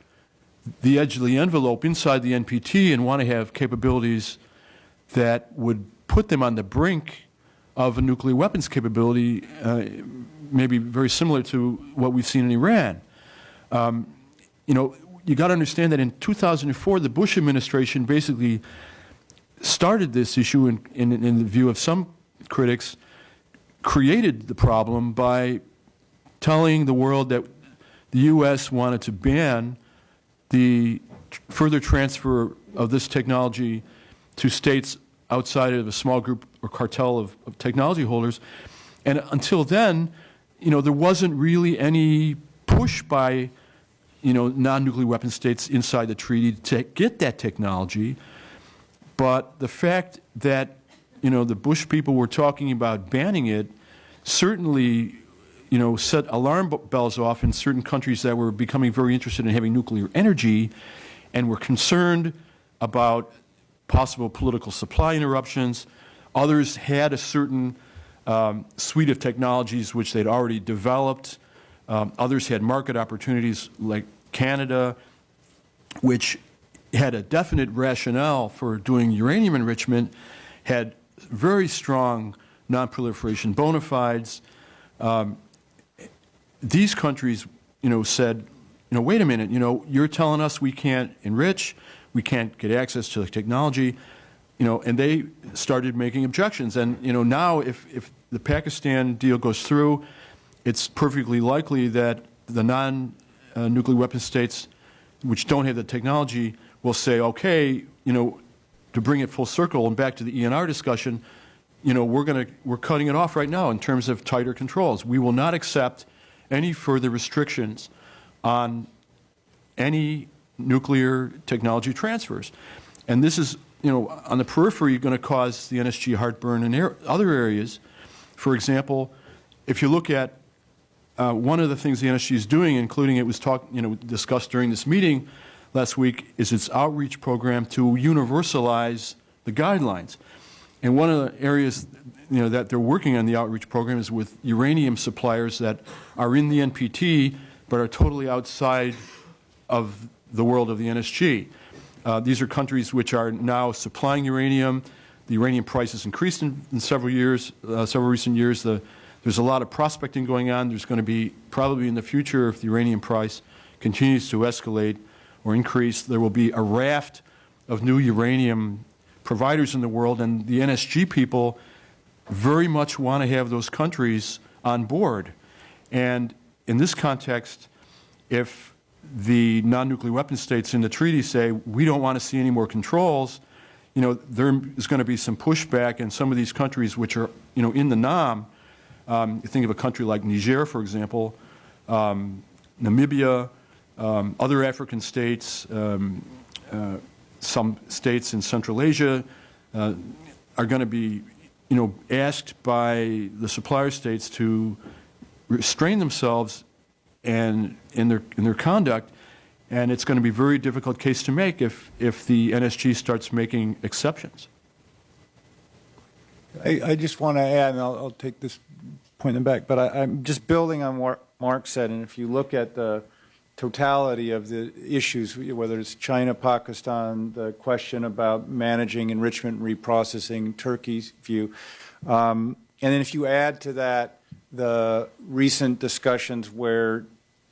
the edge of the envelope inside the NPT and want to have capabilities that would put them on the brink of a nuclear weapons capability, maybe very similar to what we've seen in Iran. You got to understand that in 2004, the Bush administration basically started this issue, in the view of some critics, created the problem by telling the world that the U.S. wanted to ban the further transfer of this technology to states outside of a small group or cartel of technology holders. And until then, there wasn't really any push by, non-nuclear weapon states inside the treaty to get that technology. But the fact that, the Bush people were talking about banning it certainly, set alarm bells off in certain countries that were becoming very interested in having nuclear energy and were concerned about possible political supply interruptions. Others had a certain suite of technologies which they'd already developed. Others had market opportunities like Canada, which had a definite rationale for doing uranium enrichment, had very strong non-proliferation bona fides. These countries, said, wait a minute, you're telling us we can't enrich, we can't get access to the technology, and they started making objections. And, now if the Pakistan deal goes through, it's perfectly likely that the non-nuclear weapon states which don't have the technology will say, okay, to bring it full circle and back to the ENR discussion, we're cutting it off right now in terms of tighter controls. We will not accept any further restrictions on any nuclear technology transfers. And this is, on the periphery, going to cause the NSG heartburn in other areas. For example, if you look at one of the things the NSG is doing, including it was discussed during this meeting last week, is its outreach program to universalize the guidelines. And one of the areas that they're working on the outreach program is with uranium suppliers that are in the NPT but are totally outside of the world of the NSG. These are countries which are now supplying uranium. The uranium price has increased in several recent years. There's a lot of prospecting going on. There's going to be probably in the future, if the uranium price continues to escalate or increase, there will be a raft of new uranium providers in the world, and the NSG people very much want to have those countries on board. And in this context, if the non-nuclear weapon states in the treaty say, we don't want to see any more controls, there is going to be some pushback, and some of these countries which are, in the NAM, you think of a country like Niger, for example, Namibia, other African states, some states in Central Asia are going to be, asked by the supplier states to restrain themselves and in their conduct, and it's going to be a very difficult case to make if the NSG starts making exceptions. I just want to add, and I'll take this point back, but I'm just building on what Mark said, and if you look at the totality of the issues, whether it's China, Pakistan, the question about managing enrichment and reprocessing, Turkey's view, and then if you add to that the recent discussions where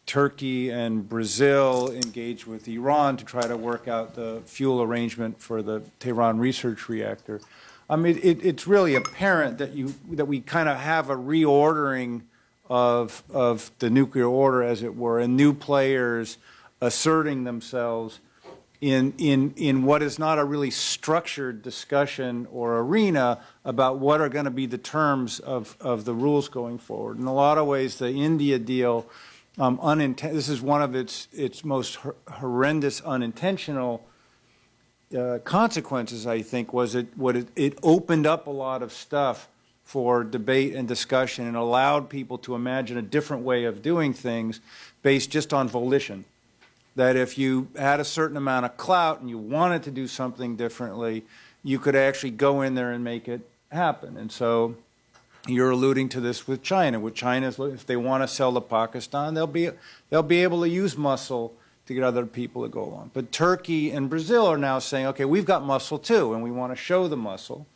Turkey and Brazil engaged with Iran to try to work out the fuel arrangement for the Tehran research reactor, I mean, it's really apparent that we kind of have a reordering of the nuclear order, as it were, and new players asserting themselves in what is not a really structured discussion or arena about what are going to be the terms of the rules going forward. In a lot of ways, the India deal, this is one of its most horrendous unintentional consequences, I think, was it opened up a lot of stuff for debate and discussion and allowed people to imagine a different way of doing things based just on volition. That if you had a certain amount of clout and you wanted to do something differently, you could actually go in there and make it happen. And so you're alluding to this with China. With China, if they want to sell to Pakistan, they'll be able to use muscle to get other people to go along. But Turkey and Brazil are now saying, okay, we've got muscle too, and we want to show the muscle.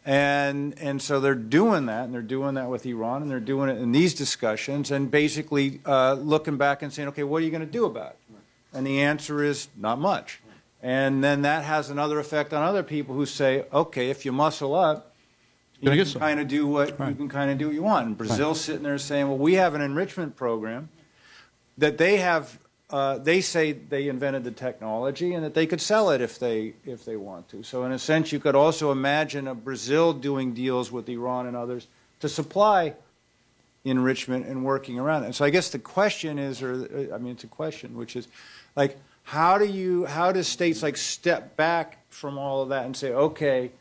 And so they're doing that, and they're doing that with Iran, and they're doing it in these discussions, and basically looking back and saying, okay, what are you going to do about it? And the answer is not much. And then that has another effect on other people who say, okay, if you muscle up, you can kind of do what you want. And Brazil's sitting there saying, well, we have an enrichment program that they have. They say they invented the technology and that they could sell it if they want to. So in a sense, you could also imagine Brazil doing deals with Iran and others to supply enrichment and working around it. And so I guess the question is, it's a question, which is, like, how do states like step back from all of that and say, okay,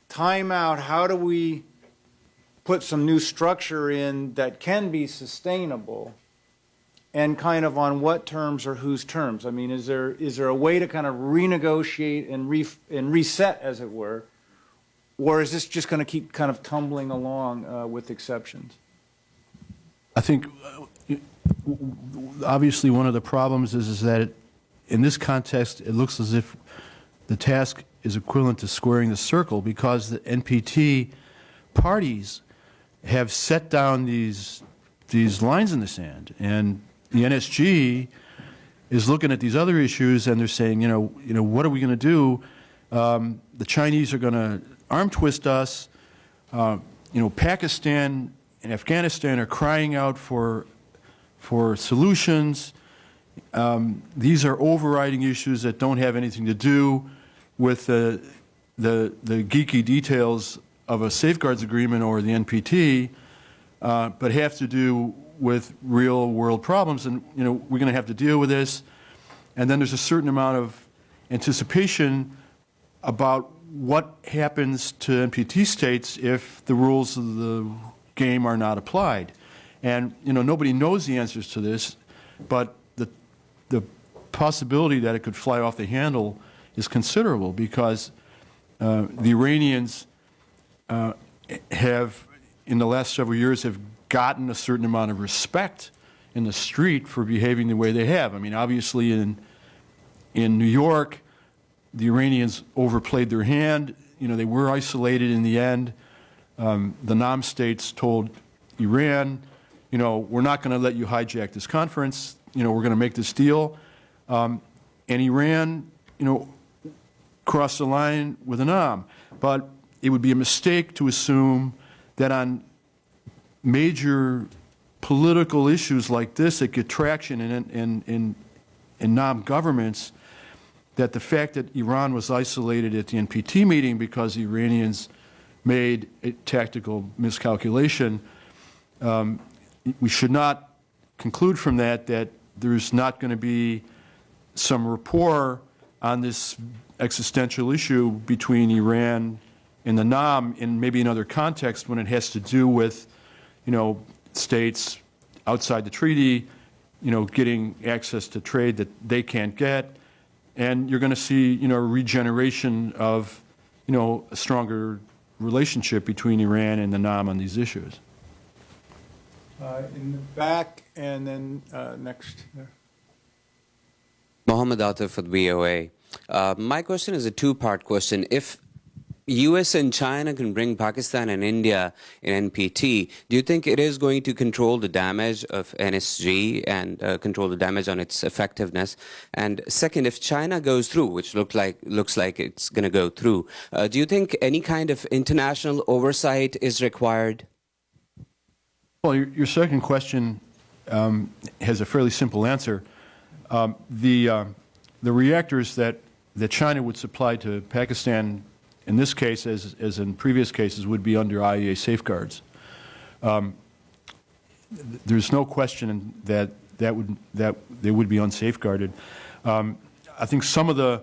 time out, how do we put some new structure in that can be sustainable, and kind of on what terms or whose terms? I mean, is there a way to kind of renegotiate and reset, as it were, or is this just going to keep kind of tumbling along with exceptions? I think obviously one of the problems is that in this context, it looks as if the task is equivalent to squaring the circle, because the NPT parties have set down these lines in the sand, and the NSG is looking at these other issues, and they're saying, what are we going to do? The Chinese are going to arm twist us. Pakistan and Afghanistan are crying out for solutions. These are overriding issues that don't have anything to do with the geeky details of a safeguards agreement or the NPT, but have to do with real world problems. And we're going to have to deal with this. And then there's a certain amount of anticipation about what happens to NPT states if the rules of the game are not applied. And nobody knows the answers to this, but the possibility that it could fly off the handle is considerable, because the Iranians have, in the last several years, have gotten a certain amount of respect in the street for behaving the way they have. I mean, obviously in New York, the Iranians overplayed their hand. They were isolated in the end. The NAM states told Iran, we're not going to let you hijack this conference. We're going to make this deal. And Iran, crossed the line with the NAM. But it would be a mistake to assume that on major political issues like this that get traction in NAM governments, that the fact that Iran was isolated at the NPT meeting because the Iranians made a tactical miscalculation, we should not conclude from that there's not going to be some rapport on this existential issue between Iran and the NAM in maybe another context when it has to do with, states outside the treaty, getting access to trade that they can't get. And you're going to see, a regeneration of, a stronger relationship between Iran and the NAM on these issues. In the back, and then next. Mohammed Atif for the VOA. My question is a two-part question. If U.S. and China can bring Pakistan and India in NPT, do you think it is going to control the damage of NSG and control the damage on its effectiveness? And second, if China goes through, which looks like it's going to go through, do you think any kind of international oversight is required? Well, your second question has a fairly simple answer. The reactors that China would supply to Pakistan, in this case, as in previous cases, would be under IAEA safeguards. There's no question that they would be unsafeguarded. I think some of the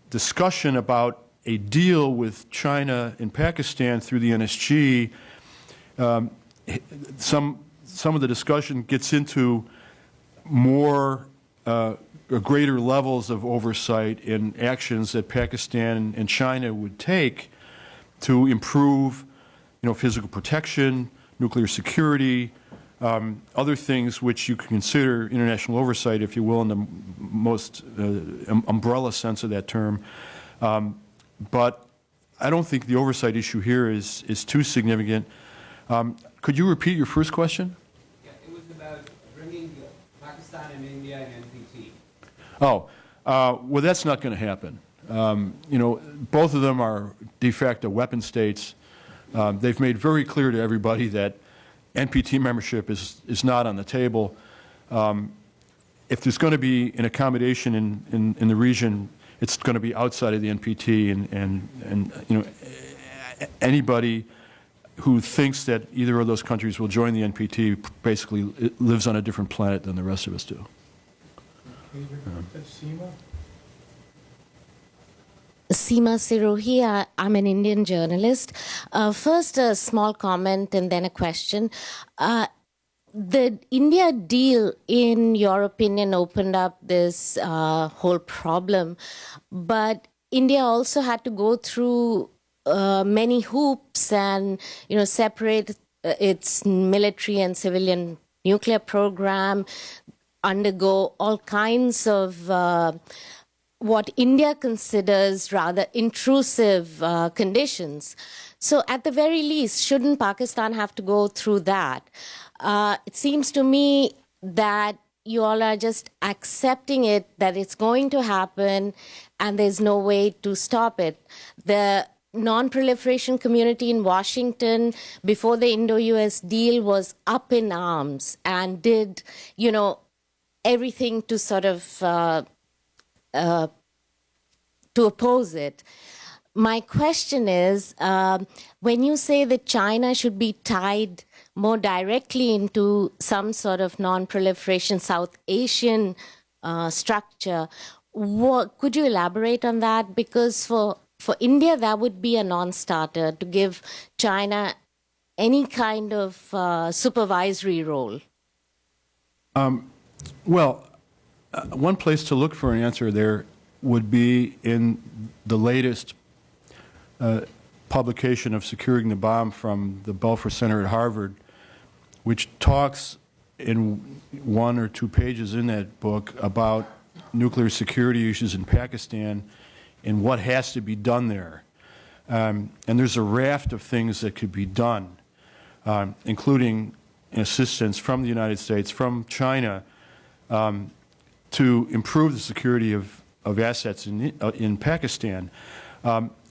discussion about a deal with China and Pakistan through the NSG, some of the discussion gets into more greater levels of oversight and actions that Pakistan and China would take to improve, physical protection, nuclear security, other things which you can consider international oversight, if you will, in the most umbrella sense of that term. But I don't think the oversight issue here is too significant. Could you repeat your first question? Yeah, it was about bringing Pakistan and India and NPT. Oh, well, that's not going to happen. Both of them are de facto weapon states. They've made very clear to everybody that NPT membership is not on the table. If there's going to be an accommodation in the region, it's going to be outside of the NPT, and anybody who thinks that either of those countries will join the NPT basically lives on a different planet than the rest of us do. Seema Sirohi, I'm an Indian journalist. First, a small comment and then a question. The India deal, in your opinion, opened up this whole problem, but India also had to go through many hoops and, separate its military and civilian nuclear program, undergo all kinds of what India considers rather intrusive conditions. So at the very least, shouldn't Pakistan have to go through that? It seems to me that you all are just accepting it, that it's going to happen, and there's no way to stop it. The non-proliferation community in Washington before the Indo-US deal was up in arms and did, everything to sort of to oppose it. My question is, when you say that China should be tied more directly into some sort of non-proliferation South Asian structure, could you elaborate on that? Because for India, that would be a non-starter to give China any kind of supervisory role. One place to look for an answer there would be in the latest publication of Securing the Bomb from the Belfer Center at Harvard, which talks in 1 or 2 pages in that book about nuclear security issues in Pakistan and what has to be done there. And there's a raft of things that could be done, including assistance from the United States, from China, to improve the security of assets in Pakistan.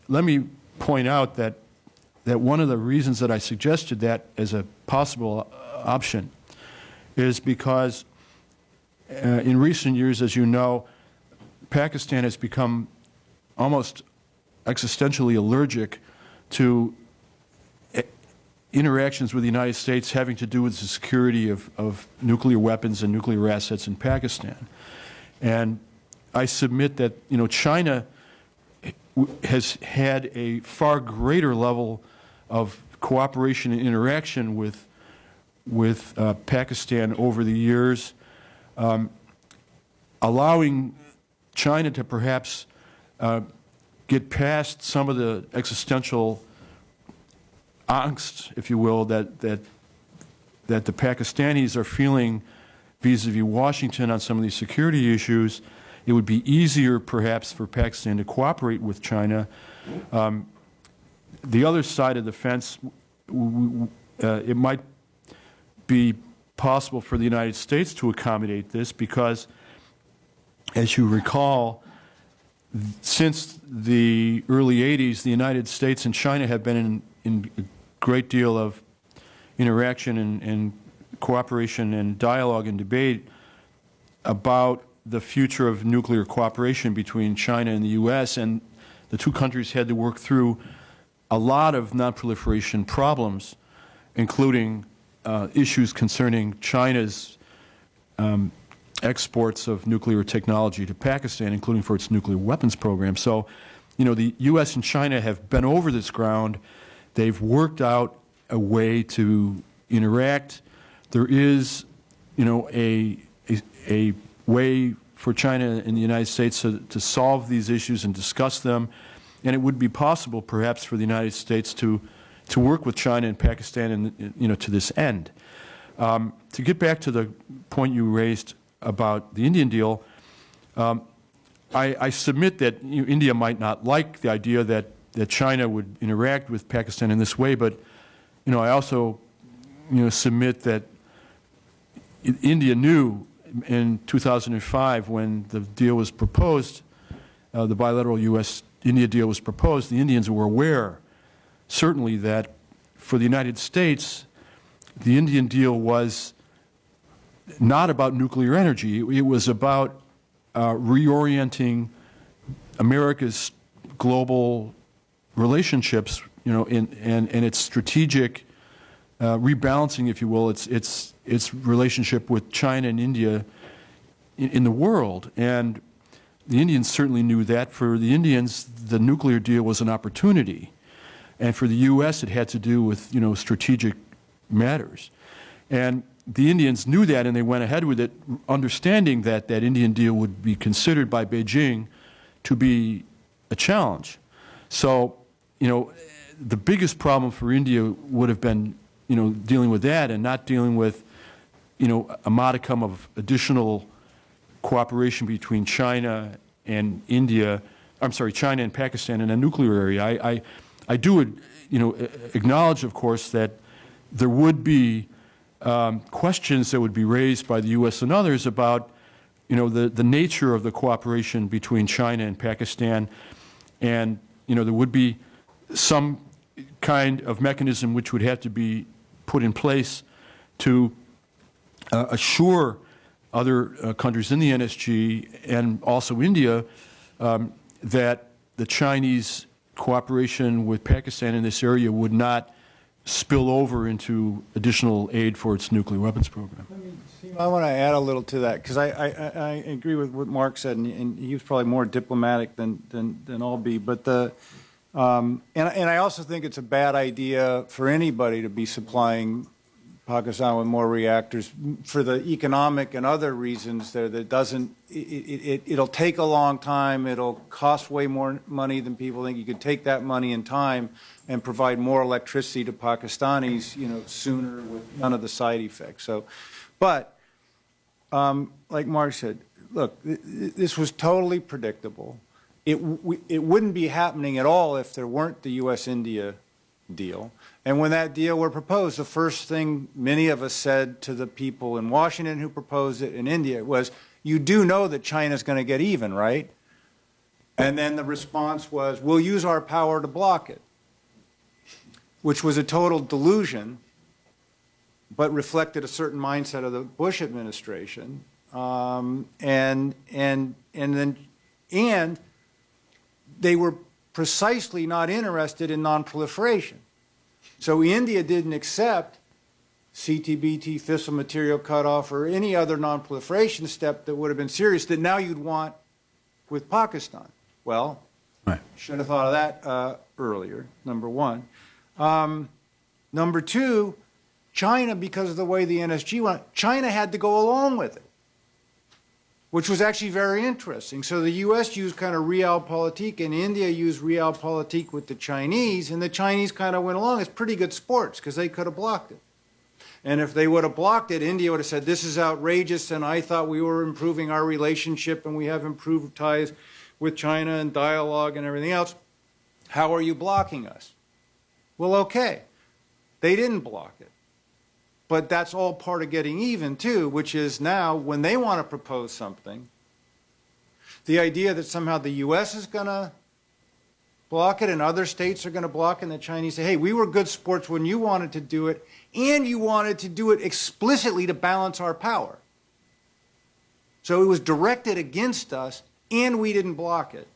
Let me point out that one of the reasons that I suggested that as a possible option is because in recent years, as you know, Pakistan has become almost existentially allergic to interactions with the United States having to do with the security of nuclear weapons and nuclear assets in Pakistan. And I submit that, China has had a far greater level of cooperation and interaction with Pakistan over the years, allowing China to perhaps get past some of the existential angst, if you will, that the Pakistanis are feeling vis-a-vis Washington on some of these security issues. It would be easier, perhaps, for Pakistan to cooperate with China. The other side of the fence, it might be possible for the United States to accommodate this because, as you recall, since the early 80s, the United States and China have been in a great deal of interaction and cooperation and dialogue and debate about the future of nuclear cooperation between China and the U.S., and the two countries had to work through a lot of non-proliferation problems, including issues concerning China's exports of nuclear technology to Pakistan, including for its nuclear weapons program. So, the U.S. and China have been over this ground. They've worked out a way to interact. There is, a way for China and the United States to solve these issues and discuss them, and it would be possible, perhaps, for the United States to work with China and Pakistan, and to this end. To get back to the point you raised about the Indian deal, I submit that India might not like the idea that China would interact with Pakistan in this way, but I also submit that India knew in 2005 when the deal was proposed, the bilateral U.S.-India deal was proposed, the Indians were aware, certainly, that for the United States, the Indian deal was not about nuclear energy. It was about reorienting America's global relationships, and its strategic rebalancing, if you will, its relationship with China and India in the world. And the Indians certainly knew that. For the Indians, the nuclear deal was an opportunity. And for the U.S., it had to do with, strategic matters. And the Indians knew that, and they went ahead with it, understanding that that Indian deal would be considered by Beijing to be a challenge. So, the biggest problem for India would have been, dealing with that and not dealing with, a modicum of additional cooperation between China and India, China and Pakistan in a nuclear area. I do, acknowledge, of course, that there would be questions that would be raised by the U.S. and others about, the nature of the cooperation between China and Pakistan, and, there would be some kind of mechanism which would have to be put in place to assure other countries in the NSG and also India that the Chinese cooperation with Pakistan in this area would not spill over into additional aid for its nuclear weapons program. I want to add a little to that, because I agree with what Mark said, and he was probably more diplomatic than I'll be. But and I also think it's a bad idea for anybody to be supplying Pakistan with more reactors for the economic and other reasons there. That doesn't. It'll take a long time. It'll cost way more money than people think. You could take that money and time and provide more electricity to Pakistanis, sooner with none of the side effects. So, but like Mark said, look, this was totally predictable. It wouldn't be happening at all if there weren't the U.S.-India deal. And when that deal were proposed, the first thing many of us said to the people in Washington who proposed it in India was, you do know that China's going to get even, right? And then the response was, we'll use our power to block it, which was a total delusion, but reflected a certain mindset of the Bush administration. And they were precisely not interested in non-proliferation. So India didn't accept CTBT, fissile material cutoff, or any other non-proliferation step that would have been serious that now you'd want with Pakistan. Well, right. Should have thought of that earlier, number one. Number two, China, because of the way the NSG went, China had to go along with it, which was actually very interesting. So the U.S. used kind of realpolitik, and India used realpolitik with the Chinese, and the Chinese kind of went along. It's pretty good sports because they could have blocked it. And if they would have blocked it, India would have said, this is outrageous, and I thought we were improving our relationship, and we have improved ties with China and dialogue and everything else. How are you blocking us? Well, okay. They didn't block it. But that's all part of getting even, too, which is now when they want to propose something, the idea that somehow the U.S. is going to block it and other states are going to block it, and the Chinese say, hey, we were good sports when you wanted to do it, and you wanted to do it explicitly to balance our power. So it was directed against us, and we didn't block it.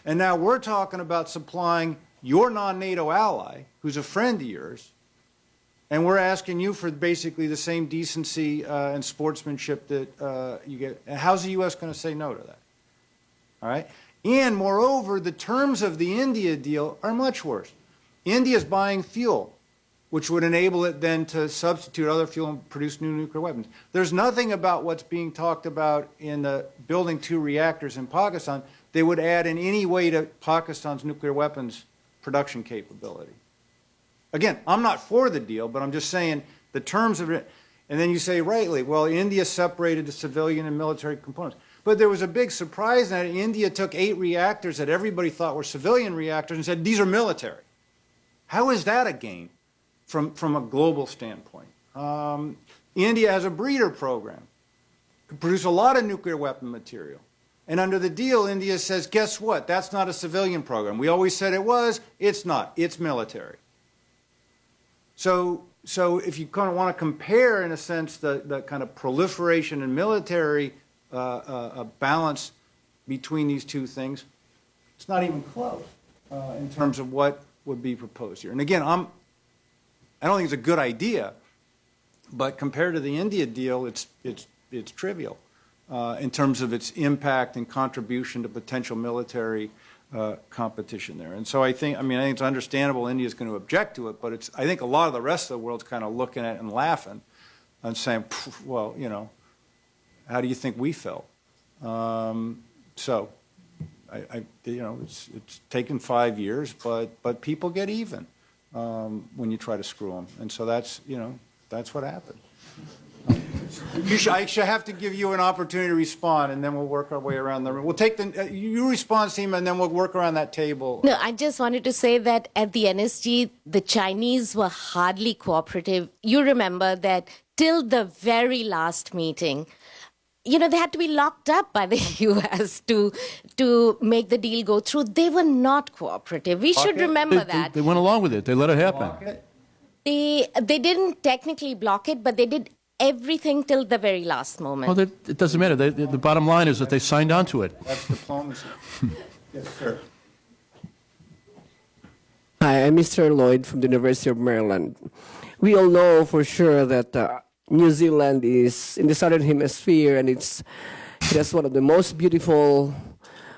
And now we're talking about supplying your non-NATO ally, who's a friend of yours, and we're asking you for basically the same decency and sportsmanship that you get. And how's the U.S. going to say no to that? All right? And moreover, the terms of the India deal are much worse. India's buying fuel, which would enable it then to substitute other fuel and produce new nuclear weapons. There's nothing about what's being talked about in the building 2 reactors in Pakistan that would add in any way to Pakistan's nuclear weapons production capability. Again, I'm not for the deal, but I'm just saying the terms of it. And then you say rightly, well, India separated the civilian and military components. But there was a big surprise that India took 8 reactors that everybody thought were civilian reactors and said, these are military. How is that a gain from a global standpoint? India has a breeder program, can produce a lot of nuclear weapon material. And under the deal, India says, guess what? That's not a civilian program. We always said it was. It's not. It's military. So if you kind of want to compare, in a sense, the kind of proliferation and military balance between these two things, it's not even close in terms of what would be proposed here. And again, I don't think it's a good idea, but compared to the India deal, it's trivial in terms of its impact and contribution to potential military competition there. And so I think it's understandable India's going to object to it, but I think a lot of the rest of the world's kind of looking at it and laughing and saying, well, how do you think we felt? So it's taken 5 years, but people get even when you try to screw them. And so that's what happened. I should have to give you an opportunity to respond, and then we'll work our way around the room. We'll take you respond, Seema, and then we'll work around that table. No, I just wanted to say that at the NSG, the Chinese were hardly cooperative. You remember that till the very last meeting, they had to be locked up by the U.S. to make the deal go through. They were not cooperative. We should remember that. They went along with it. They let it happen. They didn't technically block it, but they did everything till the very last moment. Well, it doesn't matter. The bottom line is that they signed on to it. That's diplomacy. Yes, sir. Hi, I'm Mr. Lloyd from the University of Maryland. We all know for sure that New Zealand is in the southern hemisphere, and it has one of the most beautiful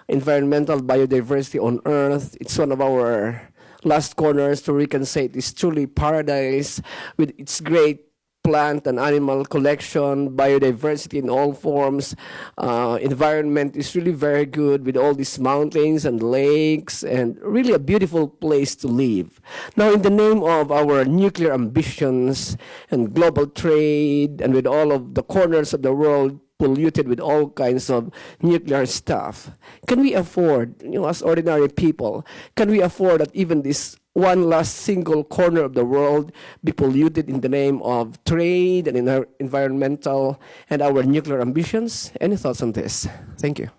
environmental biodiversity on Earth. It's one of our last corners where we can say it is truly paradise with its great plant and animal collection, biodiversity in all forms. Environment is really very good with all these mountains and lakes, and really a beautiful place to live. Now, in the name of our nuclear ambitions and global trade, and with all of the corners of the world polluted with all kinds of nuclear stuff, can we afford, as ordinary people, can we afford that even this one last single corner of the world be polluted in the name of trade and in our environmental and our nuclear ambitions? Any thoughts on this? Thank you.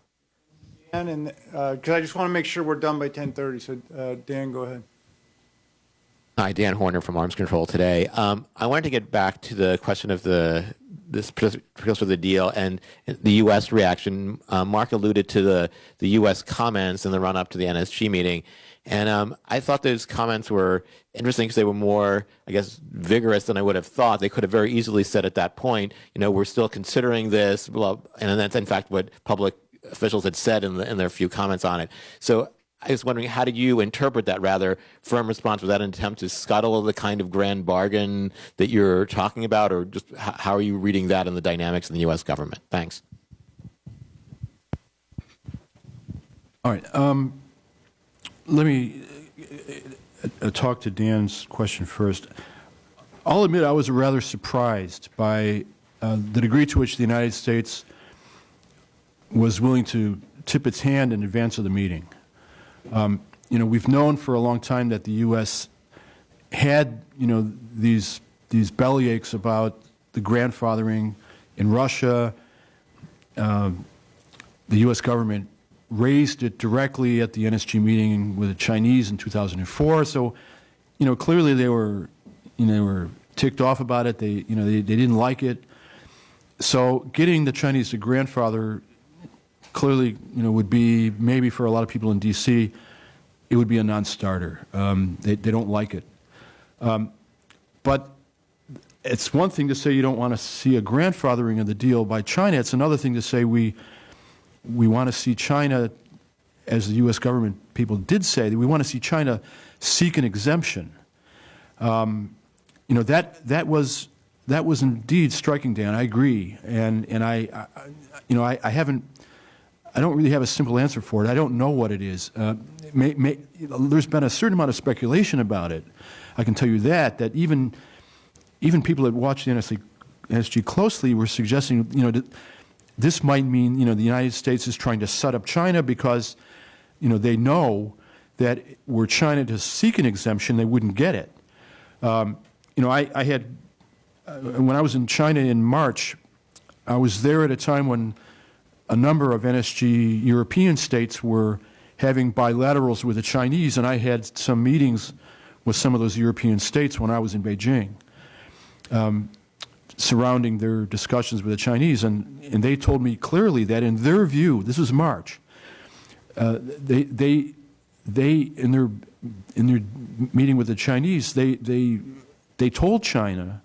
Dan, because I just want to make sure we're done by 10:30. So Dan, go ahead. Hi, Dan Horner from Arms Control Today. I wanted to get back to the question of this particular deal and the U.S. reaction. Mark alluded to the U.S. comments in the run-up to the NSG meeting. And I thought those comments were interesting because they were more, I guess, vigorous than I would have thought. They could have very easily said at that point, we're still considering this, blah, and that's in fact what public officials had said in their few comments on it. So I was wondering, how did you interpret that rather firm response? Was that an attempt to scuttle the kind of grand bargain that you're talking about, or just how are you reading that in the dynamics in the U.S. government? Thanks. All right. Let me talk to Dan's question first. I'll admit I was rather surprised by the degree to which the United States was willing to tip its hand in advance of the meeting. We've known for a long time that the U.S. had, these bellyaches about the grandfathering in Russia. The U.S. government raised it directly at the NSG meeting with the Chinese in 2004. So, clearly they were ticked off about it. They didn't like it. So getting the Chinese to grandfather clearly, would be, maybe for a lot of people in D.C., it would be a non-starter. They don't like it. But it's one thing to say you don't want to see a grandfathering of the deal by China. It's another thing to say we want to see China, as the U.S. government people did say, that we want to see China seek an exemption. That was indeed striking, Dan. I agree, and I don't really have a simple answer for it. I don't know what it is. There's been a certain amount of speculation about it. I can tell you that even people that watch the NSG closely were suggesting, that this might mean, the United States is trying to set up China because, they know that were China to seek an exemption, they wouldn't get it. I had, when I was in China in March, I was there at a time when a number of NSG European states were having bilaterals with the Chinese, and I had some meetings with some of those European states when I was in Beijing, surrounding their discussions with the Chinese, and they told me clearly that in their view, this was March, they in their meeting with the Chinese, they told China,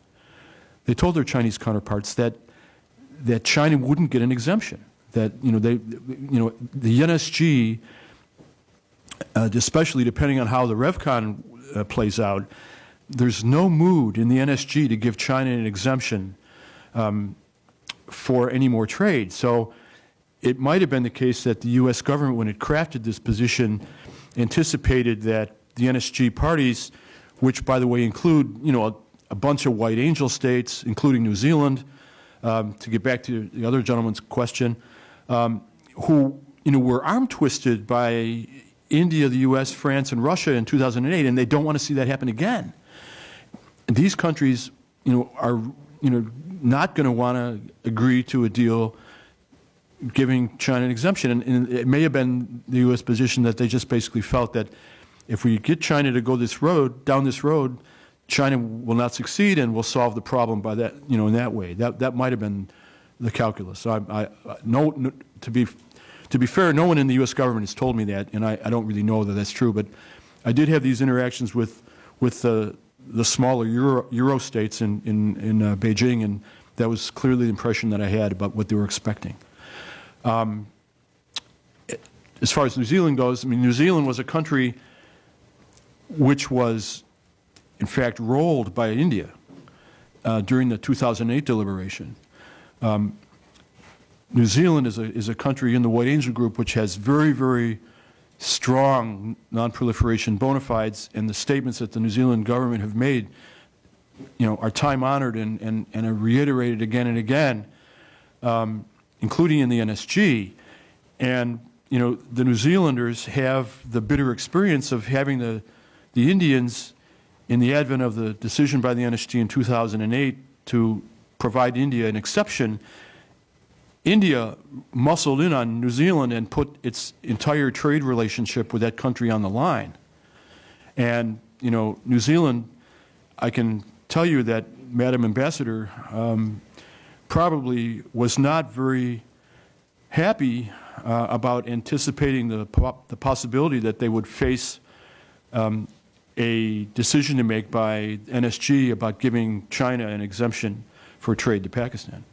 they told their Chinese counterparts that China wouldn't get an exemption. That the NSG, especially depending on how the RevCon plays out, there's no mood in the NSG to give China an exemption for any more trade. So it might have been the case that the U.S. government, when it crafted this position, anticipated that the NSG parties, which, by the way, include a bunch of white angel states, including New Zealand, to get back to the other gentleman's question, who were arm twisted by India, the U.S., France, and Russia in 2008, and they don't want to see that happen again. And these countries, are not going to want to agree to a deal giving China an exemption. And it may have been the U.S. position that they just basically felt that if we get China to go down this road, China will not succeed, and we'll solve the problem by that, in that way. That might have been the calculus. So to be fair, no one in the U.S. government has told me that, and I don't really know that that's true. But I did have these interactions with the smaller Euro states in Beijing, and that was clearly the impression that I had about what they were expecting. As far as New Zealand goes, New Zealand was a country which was, in fact, rolled by India during the 2008 deliberation. New Zealand is a country in the White Angel Group which has very, very strong non-proliferation bona fides, and the statements that the New Zealand government have made, are time-honored and are reiterated again and again, including in the NSG. And the New Zealanders have the bitter experience of having the Indians, in the advent of the decision by the NSG in 2008 to provide India an exception. India muscled in on New Zealand and put its entire trade relationship with that country on the line. And, New Zealand, I can tell you that Madam Ambassador probably was not very happy about anticipating the possibility that they would face a decision to make by NSG about giving China an exemption for trade to Pakistan.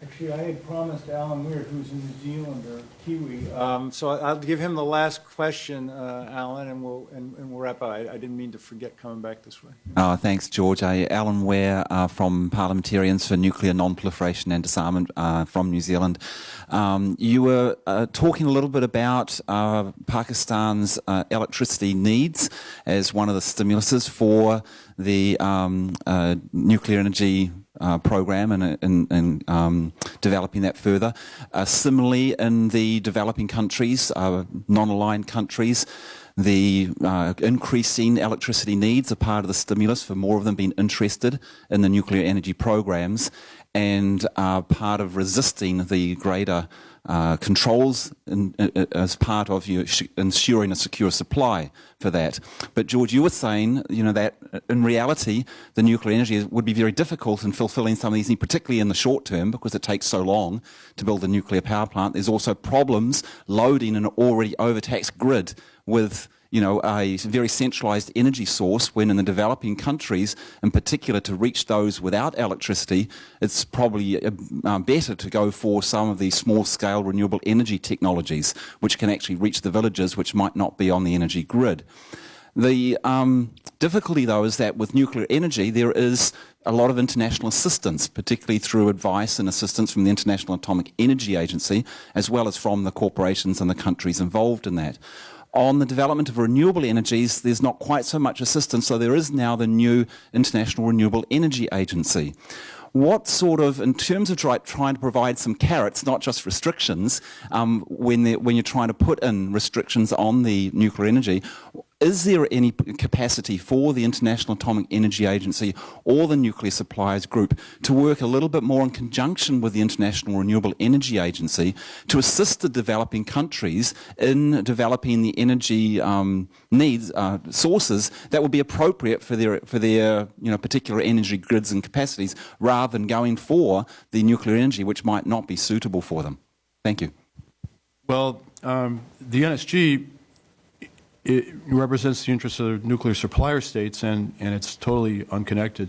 Actually, I had promised Alan Weir, who's a New Zealander, Kiwi, so I'll give him the last question, Alan, and we'll wrap up. I didn't mean to forget coming back this way. Thanks, George. Alan Weir from Parliamentarians for Nuclear Non-Proliferation and Disarmament from New Zealand. You were talking a little bit about Pakistan's electricity needs as one of the stimuluses for the nuclear energy program and developing that further. Similarly, in the developing countries, non-aligned countries, the increasing electricity needs are part of the stimulus for more of them being interested in the nuclear energy programs. and are part of resisting the greater controls as part of you ensuring a secure supply for that. But George, you were saying, that in reality, the nuclear energy would be very difficult in fulfilling some of these, particularly in the short term, because it takes so long to build a nuclear power plant. There's also problems loading an already overtaxed grid with a very centralized energy source, when in the developing countries, in particular, to reach those without electricity, it's probably better to go for some of these small-scale renewable energy technologies, which can actually reach the villages which might not be on the energy grid. The difficulty, though, is that with nuclear energy, there is a lot of international assistance, particularly through advice and assistance from the International Atomic Energy Agency, as well as from the corporations and the countries involved in that. On the development of renewable energies, there's not quite so much assistance, so there is now the new International Renewable Energy Agency. What sort of, in terms of trying to provide some carrots, not just restrictions, when you're trying to put in restrictions on the nuclear energy, is there any capacity for the International Atomic Energy Agency or the Nuclear Suppliers Group to work a little bit more in conjunction with the International Renewable Energy Agency to assist the developing countries in developing the energy needs, sources that would be appropriate for their particular energy grids and capacities, rather than going for the nuclear energy which might not be suitable for them? Thank you. Well, the NSG, it represents the interests of nuclear supplier states, and it's totally unconnected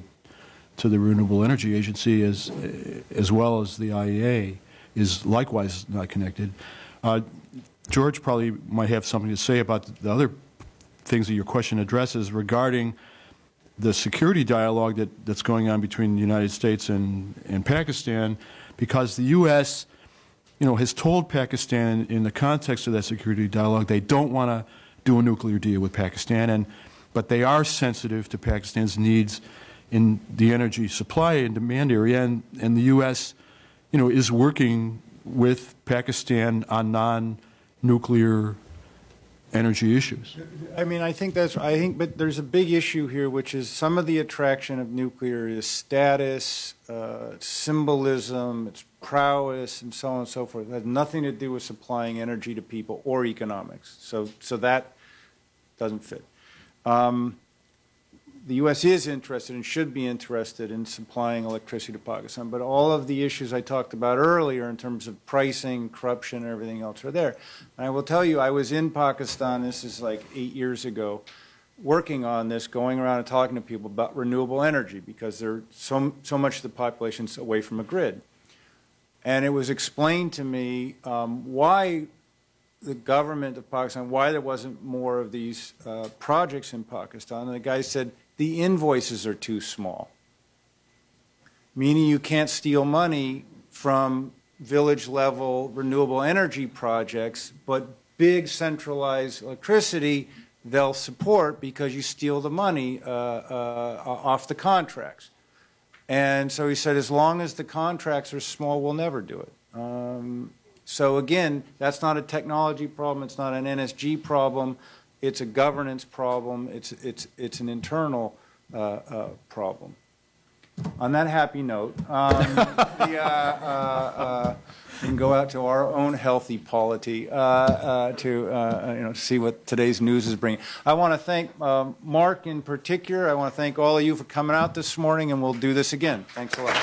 to the Renewable Energy Agency, as well as the IEA is likewise not connected. George probably might have something to say about the other things that your question addresses regarding the security dialogue that's going on between the United States and Pakistan, because the U.S. has told Pakistan in the context of that security dialogue they don't want to do a nuclear deal with Pakistan, but they are sensitive to Pakistan's needs in the energy supply and demand area, and the U.S. is working with Pakistan on non-nuclear energy issues. I mean, but there's a big issue here, which is some of the attraction of nuclear is status, symbolism, its prowess, and so on and so forth. It has nothing to do with supplying energy to people or economics. So that doesn't fit. The U.S. is interested and should be interested in supplying electricity to Pakistan, but all of the issues I talked about earlier in terms of pricing, corruption, and everything else are there. And I will tell you, I was in Pakistan, this is like 8 years ago, working on this, going around and talking to people about renewable energy, because so much of the population's away from a grid. And it was explained to me why the government of Pakistan, why there wasn't more of these projects in Pakistan. And the guy said, the invoices are too small, meaning you can't steal money from village-level renewable energy projects, but big centralized electricity they'll support because you steal the money off the contracts. And so he said, as long as the contracts are small, we'll never do it. So again, that's not a technology problem. It's not an NSG problem. It's a governance problem. It's an internal problem. On that happy note, we can go out to our own healthy polity to see what today's news is bringing. I want to thank Mark in particular. I want to thank all of you for coming out this morning, and we'll do this again. Thanks a lot.